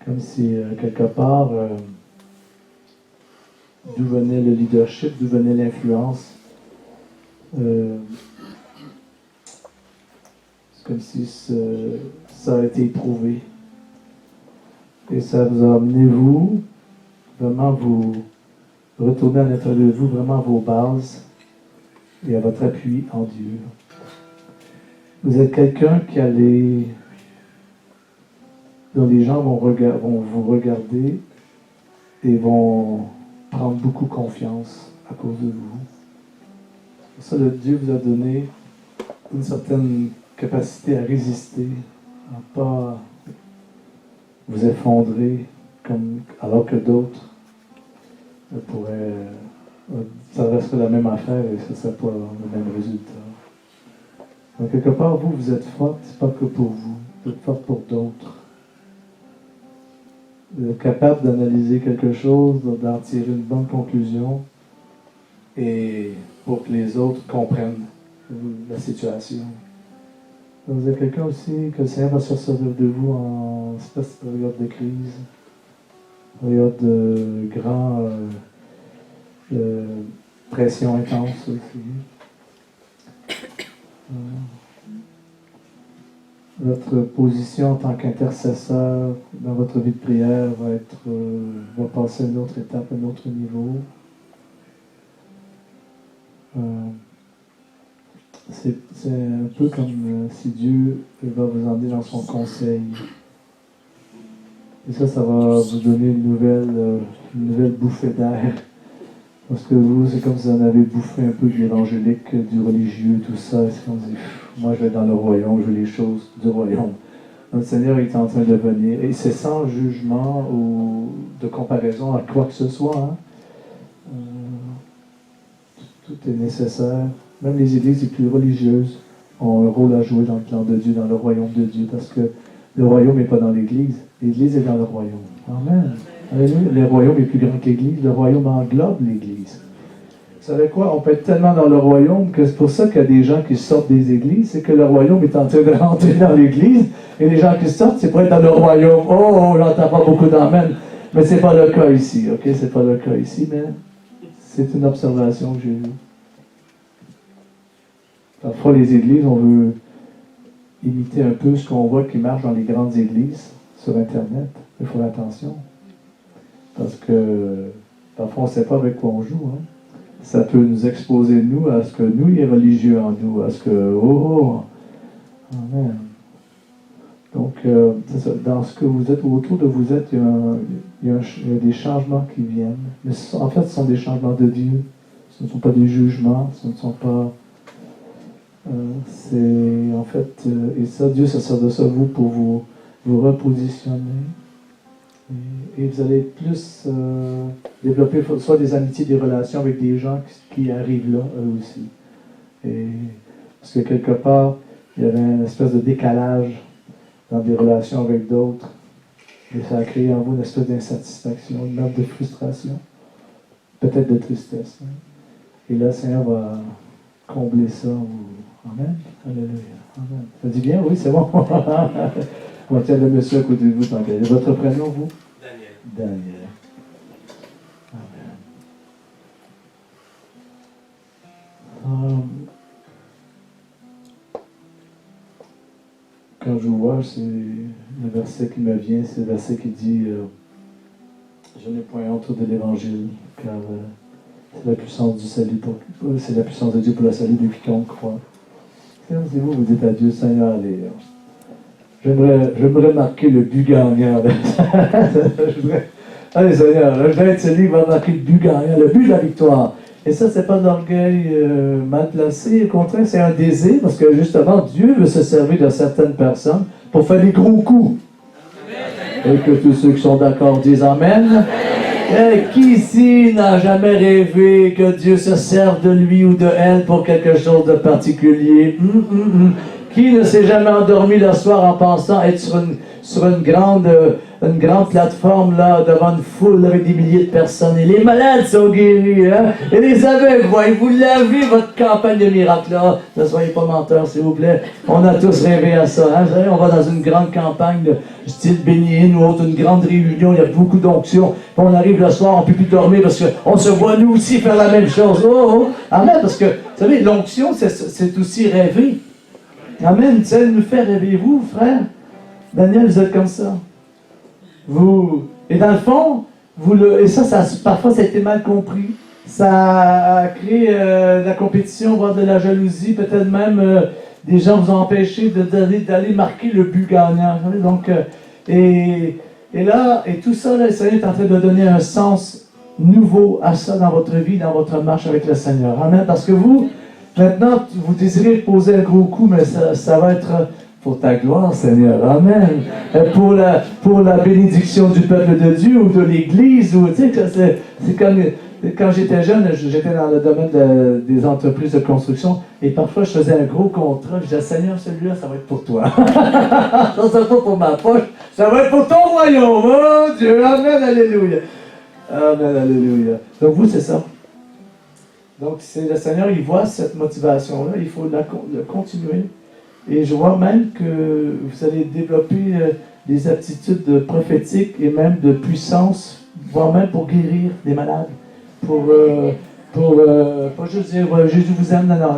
S1: Comme si, quelque part, d'où venait le leadership, d'où venait l'influence. C'est comme si ça a été éprouvé. Et ça vous a amené, vous, vraiment vous retourner à l'intérieur de vous, vraiment à vos bases et à votre appui en Dieu. Vous êtes quelqu'un dont les gens vont vous regarder et vont prendre beaucoup confiance à cause de vous. Pour ça, Dieu vous a donné une certaine capacité à résister, à ne pas vous effondrer alors que d'autres ça resterait la même affaire et ce ne serait pas le même résultat. Donc, quelque part, vous êtes forte, c'est pas que pour vous, vous êtes forte pour d'autres. Vous êtes capable d'analyser quelque chose, d'en tirer une bonne conclusion et pour que les autres comprennent la situation. Donc, vous êtes quelqu'un aussi que le Seigneur va se servir de vous en cette période de crise. Période de grande pression intense aussi. Votre position en tant qu'intercesseur dans votre vie de prière va passer à une autre étape, un autre niveau. C'est un peu comme si Dieu va vous emmener dans son conseil. Et ça va vous donner une nouvelle bouffée d'air. Parce que vous, c'est comme si vous en avez bouffé un peu de l'évangélique, du religieux, tout ça. C'est comme si, moi je vais dans le royaume, je veux les choses du royaume. Notre Seigneur est en train de venir. Et c'est sans jugement ou de comparaison à quoi que ce soit. Hein. Tout est nécessaire. Même les églises les plus religieuses ont un rôle à jouer dans le plan de Dieu, dans le royaume de Dieu. Parce que le royaume n'est pas dans l'église. L'église est dans le royaume. Amen. Alléluia. Le royaume est plus grand que l'église. Le royaume englobe l'église. Vous savez quoi? On peut être tellement dans le royaume que c'est pour ça qu'il y a des gens qui sortent des églises. C'est que le royaume est en train de rentrer dans l'église. Et les gens qui sortent, c'est pour être dans le royaume. Oh, j'entends pas beaucoup d'amen. Mais c'est pas le cas ici. OK? C'est pas le cas ici, mais c'est une observation que j'ai eue. Parfois, les églises, on veut imiter un peu ce qu'on voit qui marche dans les grandes églises sur Internet. Il faut faire attention. Parce que parfois, on ne sait pas avec quoi on joue. Hein. Ça peut nous exposer, nous, à ce que nous, il est religieux en nous, à ce que, Amen. Donc, c'est ça, dans ce que vous êtes, ou autour de vous êtes, il y a des changements qui viennent. Mais en fait, ce sont des changements de Dieu. Ce ne sont pas des jugements, ce ne sont pas... c'est en fait, et ça, Dieu se sert de ça, vous, pour vous repositionner. Et vous allez plus développer soit des amitiés, des relations avec des gens qui arrivent là, eux aussi. Et, parce que quelque part, il y avait une espèce de décalage dans des relations avec d'autres. Et ça a créé en vous une espèce d'insatisfaction, une note de frustration, peut-être de tristesse. Hein. Et là, le Seigneur va combler ça. Amen. Alléluia. Amen. Ça dit bien? Oui, c'est bon. On va tenir le monsieur à côté de vous. Tant qu'il y a votre prénom, vous?
S6: Daniel.
S1: Daniel. Amen. Quand je vois, c'est le verset qui me vient, c'est le verset qui dit je n'ai point honte de l'Évangile, car c'est la puissance du salut c'est la puissance de Dieu pour le salut de quiconque croit. Si vous dites à Dieu, Seigneur, allez, j'aimerais marquer le but gagnant. Allez, Seigneur, je vais être celui qui va marquer le but gagnant, le but de la victoire. Et ça, c'est pas d'orgueil mal placé. Au contraire, c'est un désir, parce que justement, Dieu veut se servir de certaines personnes pour faire des gros coups. Amen. Et que tous ceux qui sont d'accord disent Amen. Et qui ici n'a jamais rêvé que Dieu se serve de lui ou de elle pour quelque chose de particulier? Qui ne s'est jamais endormi le soir en pensant être sur une grande plateforme là, devant une foule avec des milliers de personnes, et les malades sont guéris, hein? Et les aveugles, voyez-vous l'avez votre campagne de miracles là. Ne soyez pas menteurs, s'il vous plaît. On a tous rêvé à ça, hein? Vous savez, on va dans une grande campagne de style Bénin ou autre, une grande réunion, il y a beaucoup d'onction. On arrive le soir, on ne peut plus dormir parce qu'on se voit nous aussi faire la même chose. Amen, parce que, vous savez, l'onction, c'est aussi rêver. Amen, ça nous fait rêver, vous, frère. Daniel, vous êtes comme ça. Et dans le fond, et ça, parfois, ça a été mal compris. Ça a créé de la compétition, voire de la jalousie. Peut-être même des gens vous ont empêché d'aller marquer le but gagnant. Donc, et là, et tout ça, là, le Seigneur est en train de donner un sens nouveau à ça dans votre vie, dans votre marche avec le Seigneur. Amen. Parce que vous, maintenant, vous désirez poser un gros coup, mais ça va être pour ta gloire, Seigneur. Amen. Pour la bénédiction du peuple de Dieu ou de l'Église. Tu sais, c'est comme quand j'étais jeune, j'étais dans le domaine des entreprises de construction et parfois je faisais un gros contrat. Je disais, Seigneur, celui-là, ça va être pour toi. Ça sera pas pour ma poche, ça va être pour ton royaume. Oh Dieu, Amen, Alléluia. Amen, Alléluia. Donc vous, c'est ça. Donc c'est le Seigneur, il voit cette motivation-là, il faut le continuer. Et je vois même que vous allez développer des aptitudes prophétiques et même de puissance, voire même pour guérir les malades. Pas juste dire Jésus vous aime, non,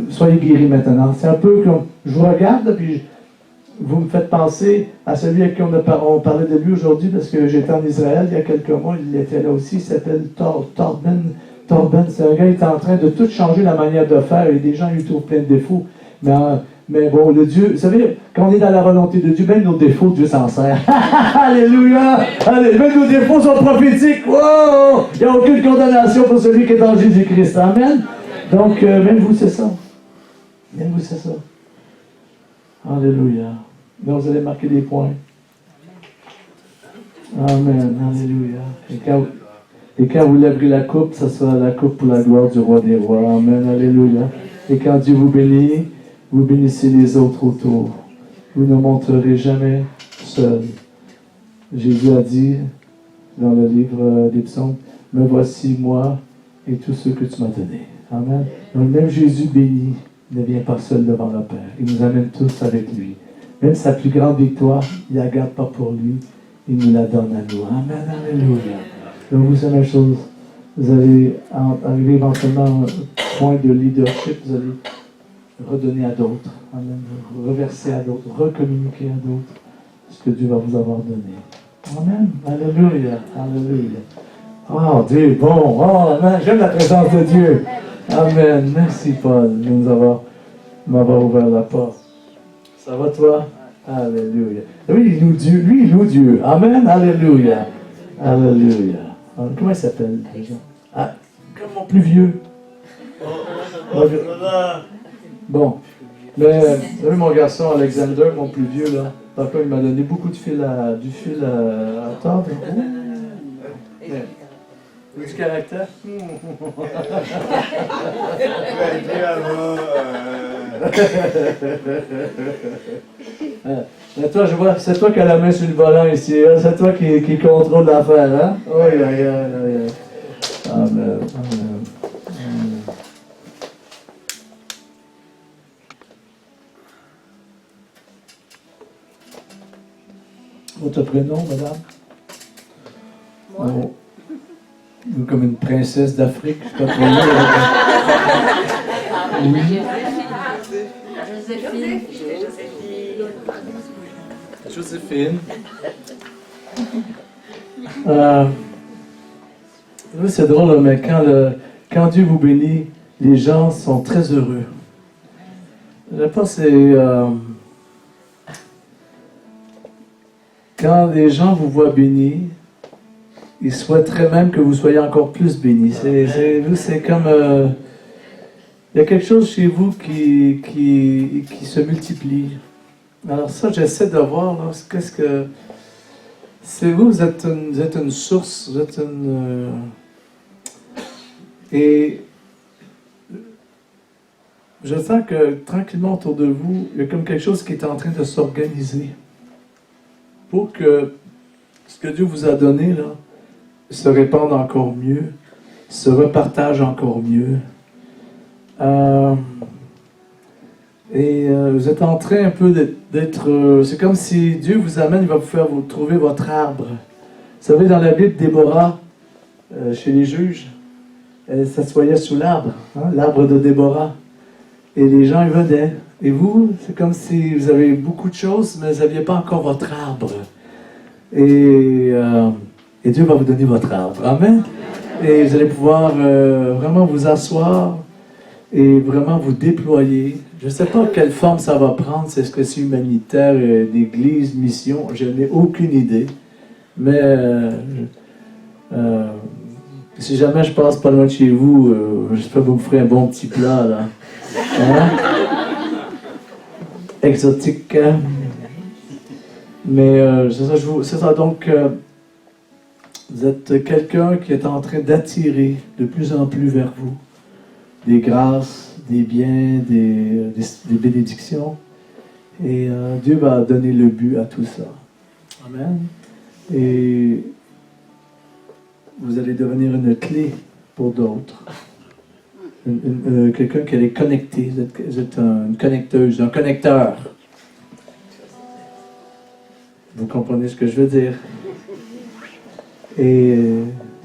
S1: soyez guéris maintenant. C'est un peu comme, je vous regarde, puis vous me faites penser à celui à qui on parlait de lui aujourd'hui, parce que j'étais en Israël il y a quelques mois, il était là aussi, il s'appelle Torben Torben, c'est un gars qui est en train de tout changer la manière de faire. Et des gens lui trouvent plein de défauts. Mais bon, le Dieu, vous savez, quand on est dans la volonté de Dieu, même nos défauts, Dieu s'en sert. Alléluia! Même nos défauts sont prophétiques. Wow! Il n'y a aucune condamnation pour celui qui est en Jésus-Christ. Amen. Donc, même vous, c'est ça. Même vous, c'est ça. Alléluia. Donc, vous allez marquer des points. Amen. Alléluia. Et quand vous lèverez la coupe, ça sera la coupe pour la gloire du roi des rois. Amen. Alléluia. Et quand Dieu vous bénit, vous bénissez les autres autour. Vous ne montrerez jamais seul. Jésus a dit dans le livre des psaumes, « Me voici moi et tous ceux que tu m'as donnés. » Amen. Donc même Jésus béni ne vient pas seul devant le Père. Il nous amène tous avec lui. Même sa plus grande victoire, il ne la garde pas pour lui. Il nous la donne à nous. Amen. Alléluia. Donc vous savez la même chose. Vous allez arriver éventuellement à un point de leadership. Vous allez redonner à d'autres. Amen. Reverser à d'autres. Recommuniquer à d'autres ce que Dieu va vous avoir donné. Amen. Alléluia. Alléluia. Oh, Dieu est bon. Oh, amen. J'aime la présence de Dieu. Amen. Merci, Paul, de m'avoir ouvert la porte. Ça va, toi? Alléluia. Lui, il loue Dieu. Lui, il loue Dieu. Amen. Alléluia. Alléluia. Comment il s'appelle, déjà? Ah, comme mon plus vieux. Bon. Mais, vous savez, mon garçon, Alexander, mon plus vieux, là, parfois, il m'a donné beaucoup de fil à tordre. Du caractère? Toi, je vois, c'est toi qui as la main sur le volant ici, hein? C'est toi qui contrôle l'affaire, hein? Oui, oui. Amen. Amen. Votre prénom, madame?
S5: Moi?
S1: Oh. Comme une princesse d'Afrique, je sais pas trop. Oui. Joséphine. Oui, c'est drôle, mais quand Dieu vous bénit, les gens sont très heureux. Je pense que c'est... quand les gens vous voient bénis, ils souhaiteraient même que vous soyez encore plus bénis. C'est comme... il y a quelque chose chez vous qui se multiplie. Alors ça, j'essaie de voir, là, qu'est-ce que... C'est vous êtes une source, vous êtes une... et je sens que tranquillement autour de vous, il y a comme quelque chose qui est en train de s'organiser pour que ce que Dieu vous a donné, là, se répande encore mieux, se repartage encore mieux. Vous êtes en train un peu d'être... c'est comme si Dieu vous amène, il va vous faire trouver votre arbre. Vous savez, dans la Bible, Déborah, chez les juges, elle s'assoyait sous l'arbre, hein, l'arbre de Déborah. Et les gens, ils venaient. Et vous, c'est comme si vous avez beaucoup de choses, mais vous n'aviez pas encore votre arbre. Et Dieu va vous donner votre arbre. Amen. Et vous allez pouvoir vraiment vous asseoir et vraiment vous déployer. Je ne sais pas quelle forme ça va prendre. Est-ce que c'est humanitaire, d'église, mission? Je n'ai aucune idée. Mais si jamais je passe pas loin de chez vous, j'espère que vous me ferez un bon petit plat, là. Hein? Exotique. Mais c'est ça, donc vous êtes quelqu'un qui est en train d'attirer de plus en plus vers vous des grâces, des biens, des bénédictions. Et Dieu va donner le but à tout ça. Amen. Et vous allez devenir une clé pour d'autres. Quelqu'un qui est connecté. Vous êtes une connecteuse, un connecteur. Vous comprenez ce que je veux dire? Et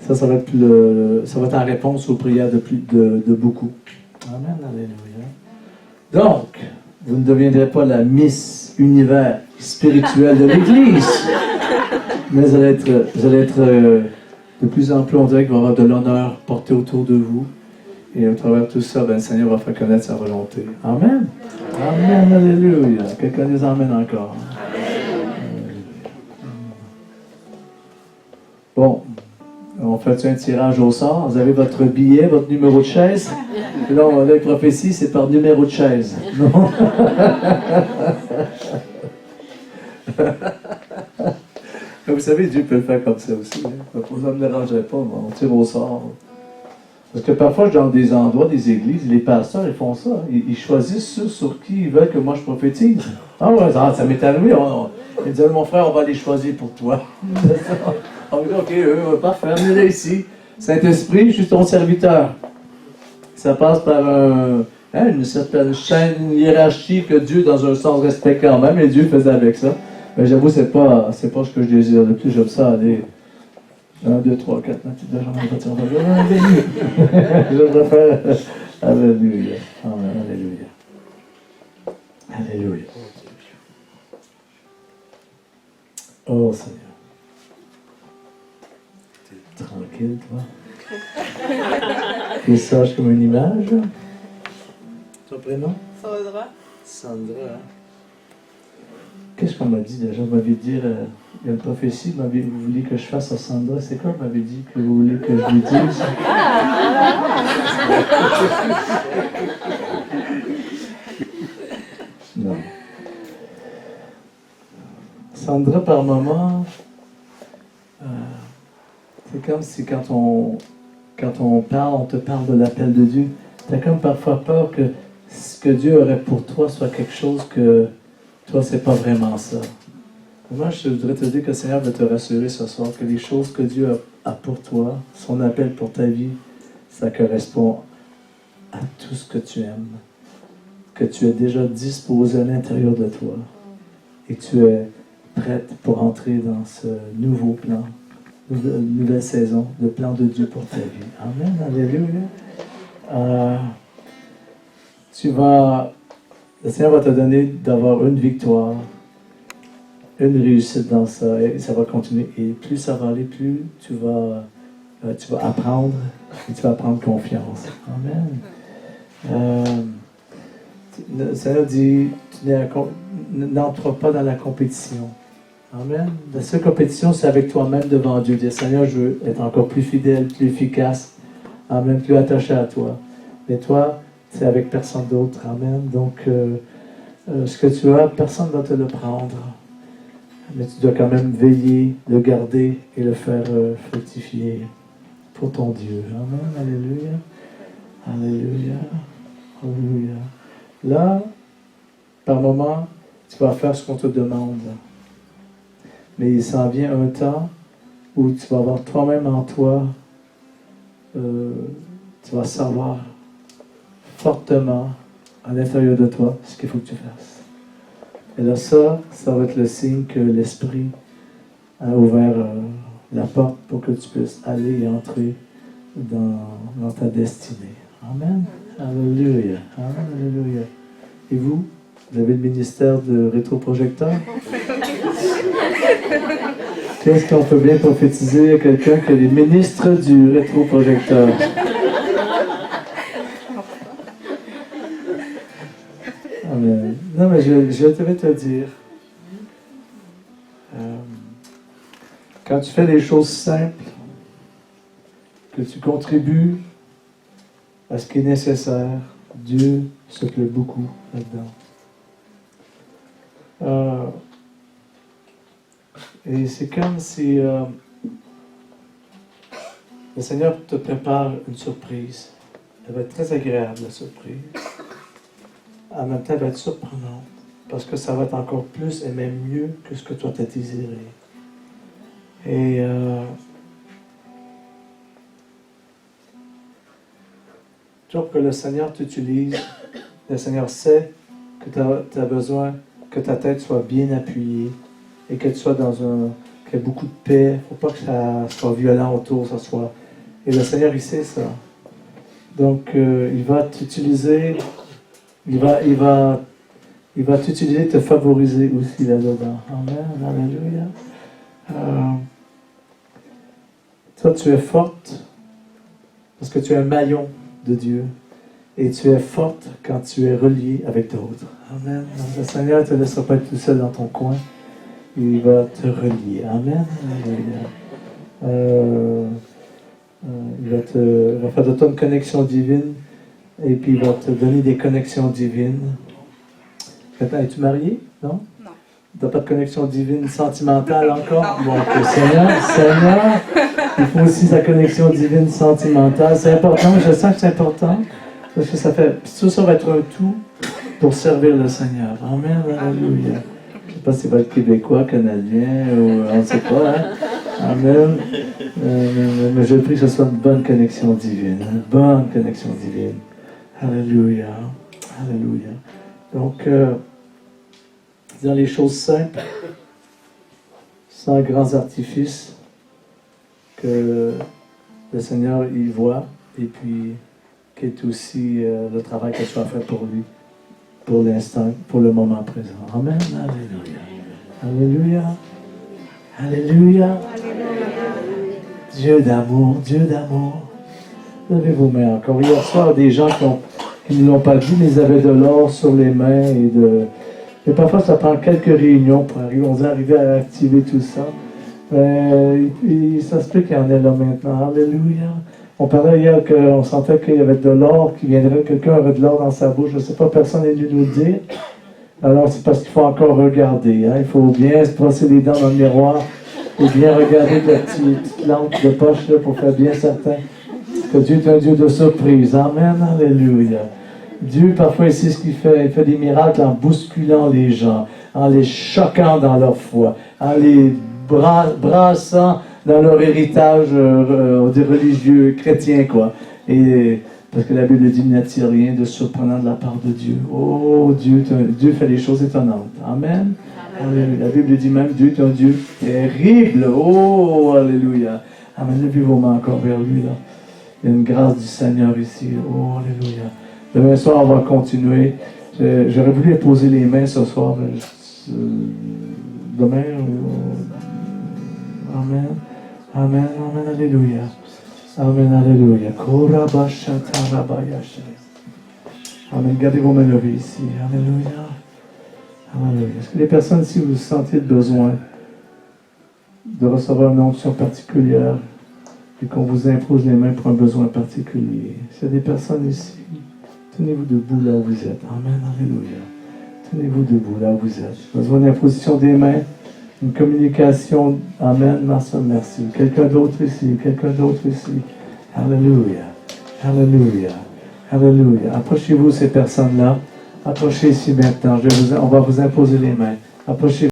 S1: ça va être en réponse aux prières de beaucoup. Amen, alléluia. Donc, vous ne deviendrez pas la Miss Univers spirituelle de l'Église, mais vous allez être de plus en plus, on dirait qu'il va y avoir de l'honneur porté autour de vous. Et à travers tout ça, ben, le Seigneur va faire connaître sa volonté. Amen. Amen. Alléluia. Quelqu'un les emmène encore. Bon, on fait un tirage au sort. Vous avez votre billet, votre numéro de chaise. Et là, la prophétie, c'est par numéro de chaise. Non? Vous savez, Dieu peut le faire comme ça aussi. Hein? Ça ne me dérangerait pas, moi. On tire au sort. Parce que parfois, dans des endroits, des églises, les pasteurs, ils font ça. Ils choisissent ceux sur qui ils veulent que moi je prophétise. Ah ouais, ça m'est arrivé. Ils disent, mon frère, on va les choisir pour toi. On dit, ok, parfait, venez ici. Saint-Esprit, je suis ton serviteur. Ça passe par une certaine chaîne, une hiérarchie que Dieu, dans un sens, respecte quand même, et Dieu faisait avec ça. Mais j'avoue, c'est pas ce que je désire le plus. J'aime ça aller 1, 2, 3, 4, ma petite jambe, je préfère. Alléluia. Amen. Alléluia. Alléluia. Oh Seigneur. T'es tranquille, toi. Tu es sage comme une image. Ton prénom?
S5: Sandra.
S1: Sandra. Qu'est-ce qu'on m'a dit déjà? Vous m'avez dit, il y a une prophétie, vous voulez que je fasse à Sandra. C'est quoi vous m'avez dit que vous voulez que je lui dise? Non. Sandra, par moment, c'est comme si quand on parle, on te parle de l'appel de Dieu. Tu as comme parfois peur que ce que Dieu aurait pour toi soit quelque chose que toi, c'est pas vraiment ça. Moi, je voudrais te dire que le Seigneur veut te rassurer ce soir que les choses que Dieu a pour toi, son appel pour ta vie, ça correspond à tout ce que tu aimes, que tu as déjà disposé à l'intérieur de toi et tu es prête pour entrer dans ce nouveau plan, nouvelle saison, le plan de Dieu pour ta vie. Amen. Alléluia. Le Seigneur va te donner d'avoir une victoire, une réussite dans ça, et ça va continuer. Et plus ça va aller, plus tu vas apprendre, et tu vas prendre confiance. Amen. Le Seigneur dit, n'entre pas dans la compétition. Amen. La seule compétition, c'est avec toi-même devant Dieu. Dire, Seigneur, je veux être encore plus fidèle, plus efficace. Amen. Plus attaché à toi. Mais toi, c'est avec personne d'autre. Amen. Donc, ce que tu as, personne ne va te le prendre. Mais tu dois quand même veiller, le garder et le faire fructifier pour ton Dieu. Amen. Alléluia. Alléluia. Alléluia. Là, par moment, tu vas faire ce qu'on te demande. Mais il s'en vient un temps où tu vas avoir toi-même en toi, tu vas savoir fortement à l'intérieur de toi ce qu'il faut que tu fasses. Et là, ça va être le signe que l'Esprit a ouvert la porte pour que tu puisses aller et entrer dans ta destinée. Amen. Alléluia. Amen. Alléluia. Et vous avez le ministère de rétroprojecteur? Qu'est-ce qu'on peut bien prophétiser à quelqu'un que les ministres du rétroprojecteur? Amen. Non, mais je vais te dire, quand tu fais les choses simples, que tu contribues à ce qui est nécessaire, Dieu se plaît beaucoup là-dedans. Et c'est comme si le Seigneur te prépare une surprise. Elle va être très agréable, la surprise. En même temps, elle va être surprenante. Parce que ça va être encore plus et même mieux que ce que toi t'as désiré. Et tu vois que le Seigneur t'utilise, le Seigneur sait que tu as besoin que ta tête soit bien appuyée et que tu sois qu'il y ait beaucoup de paix. Il ne faut pas que ça soit violent autour, ça soit. Et le Seigneur, il sait ça. Donc, il va t'utiliser, il va t'utiliser, te favoriser aussi là-dedans. Amen, alléluia. Toi, tu es forte parce que tu es un maillon de Dieu. Et tu es forte quand tu es relié avec d'autres. Amen. Donc, le Seigneur ne te laissera pas être tout seul dans ton coin. Il va te relier. Amen. Il va faire de toi une connexion divine. Et puis il va te donner des connexions divines. Es-tu marié? Non?
S5: Non.
S1: Tu n'as pas de connexion divine sentimentale encore? Bon, ok, Seigneur, il faut aussi sa connexion divine sentimentale. C'est important, je sens que c'est important. Parce que tout ça va être un tout pour servir le Seigneur. Amen, alléluia. Je ne sais pas si ça va être québécois, canadien, ou on ne sait pas. Hein? Amen. Mais je prie que ce soit une bonne connexion divine. Une bonne connexion divine. Alléluia. Alléluia. Donc, dans les choses simples, sans grands artifices, que le Seigneur y voit, et puis qui est aussi le travail que tu as fait pour lui, pour l'instant, pour le moment présent. Amen. Alléluia. Alléluia. Alléluia. Dieu d'amour, Dieu d'amour. Levez vos mains encore. Hier soir, des gens qui ne l'ont pas dit, mais ils avaient de l'or sur les mains et parfois ça prend quelques réunions pour arriver à activer tout ça. Ça se peut qu'il y en ait là maintenant. Alléluia. On parlait hier qu'on sentait qu'il y avait de l'or qui viendrait, quelqu'un aurait de l'or dans sa bouche. Je ne sais pas, personne n'est venu nous le dire. Alors c'est parce qu'il faut encore regarder. Hein. Il faut bien se brosser les dents dans le miroir et bien regarder la petite lampe de poche là, pour faire bien certain que Dieu est un Dieu de surprise. Amen. Alléluia. Dieu, parfois, il sait ce qu'il fait. Il fait des miracles en bousculant les gens, en les choquant dans leur foi, en les brassant dans leur héritage des religieux chrétiens, quoi. Et parce que la Bible dit, n'attire rien de surprenant de la part de Dieu. Oh, Dieu fait des choses étonnantes. Amen. Alléluia. La Bible dit même, Dieu est un Dieu terrible. Oh, alléluia. Amen. Levez vos mains encore vers lui, là. Il y a une grâce du Seigneur ici. Oh, alléluia. Demain soir, on va continuer. J'aurais voulu poser les mains ce soir, mais demain. Amen. Amen. Amen. Alléluia. Amen. Alléluia. Amen. Gardez vos mains levées ici. Alléluia. Alléluia. Est-ce que les personnes ici, vous sentez le besoin de recevoir une onction particulière et qu'on vous impose les mains pour un besoin particulier? S'il y a des personnes ici, tenez-vous debout là où vous êtes. Amen. Alléluia. Tenez-vous debout là où vous êtes. Besoin d'imposition des mains, une communication. Amen. Merci. Quelqu'un d'autre ici. Quelqu'un d'autre ici. Alléluia. Alléluia. Alléluia. Approchez-vous ces personnes-là. Approchez ici maintenant. On va vous imposer les mains. Approchez-vous.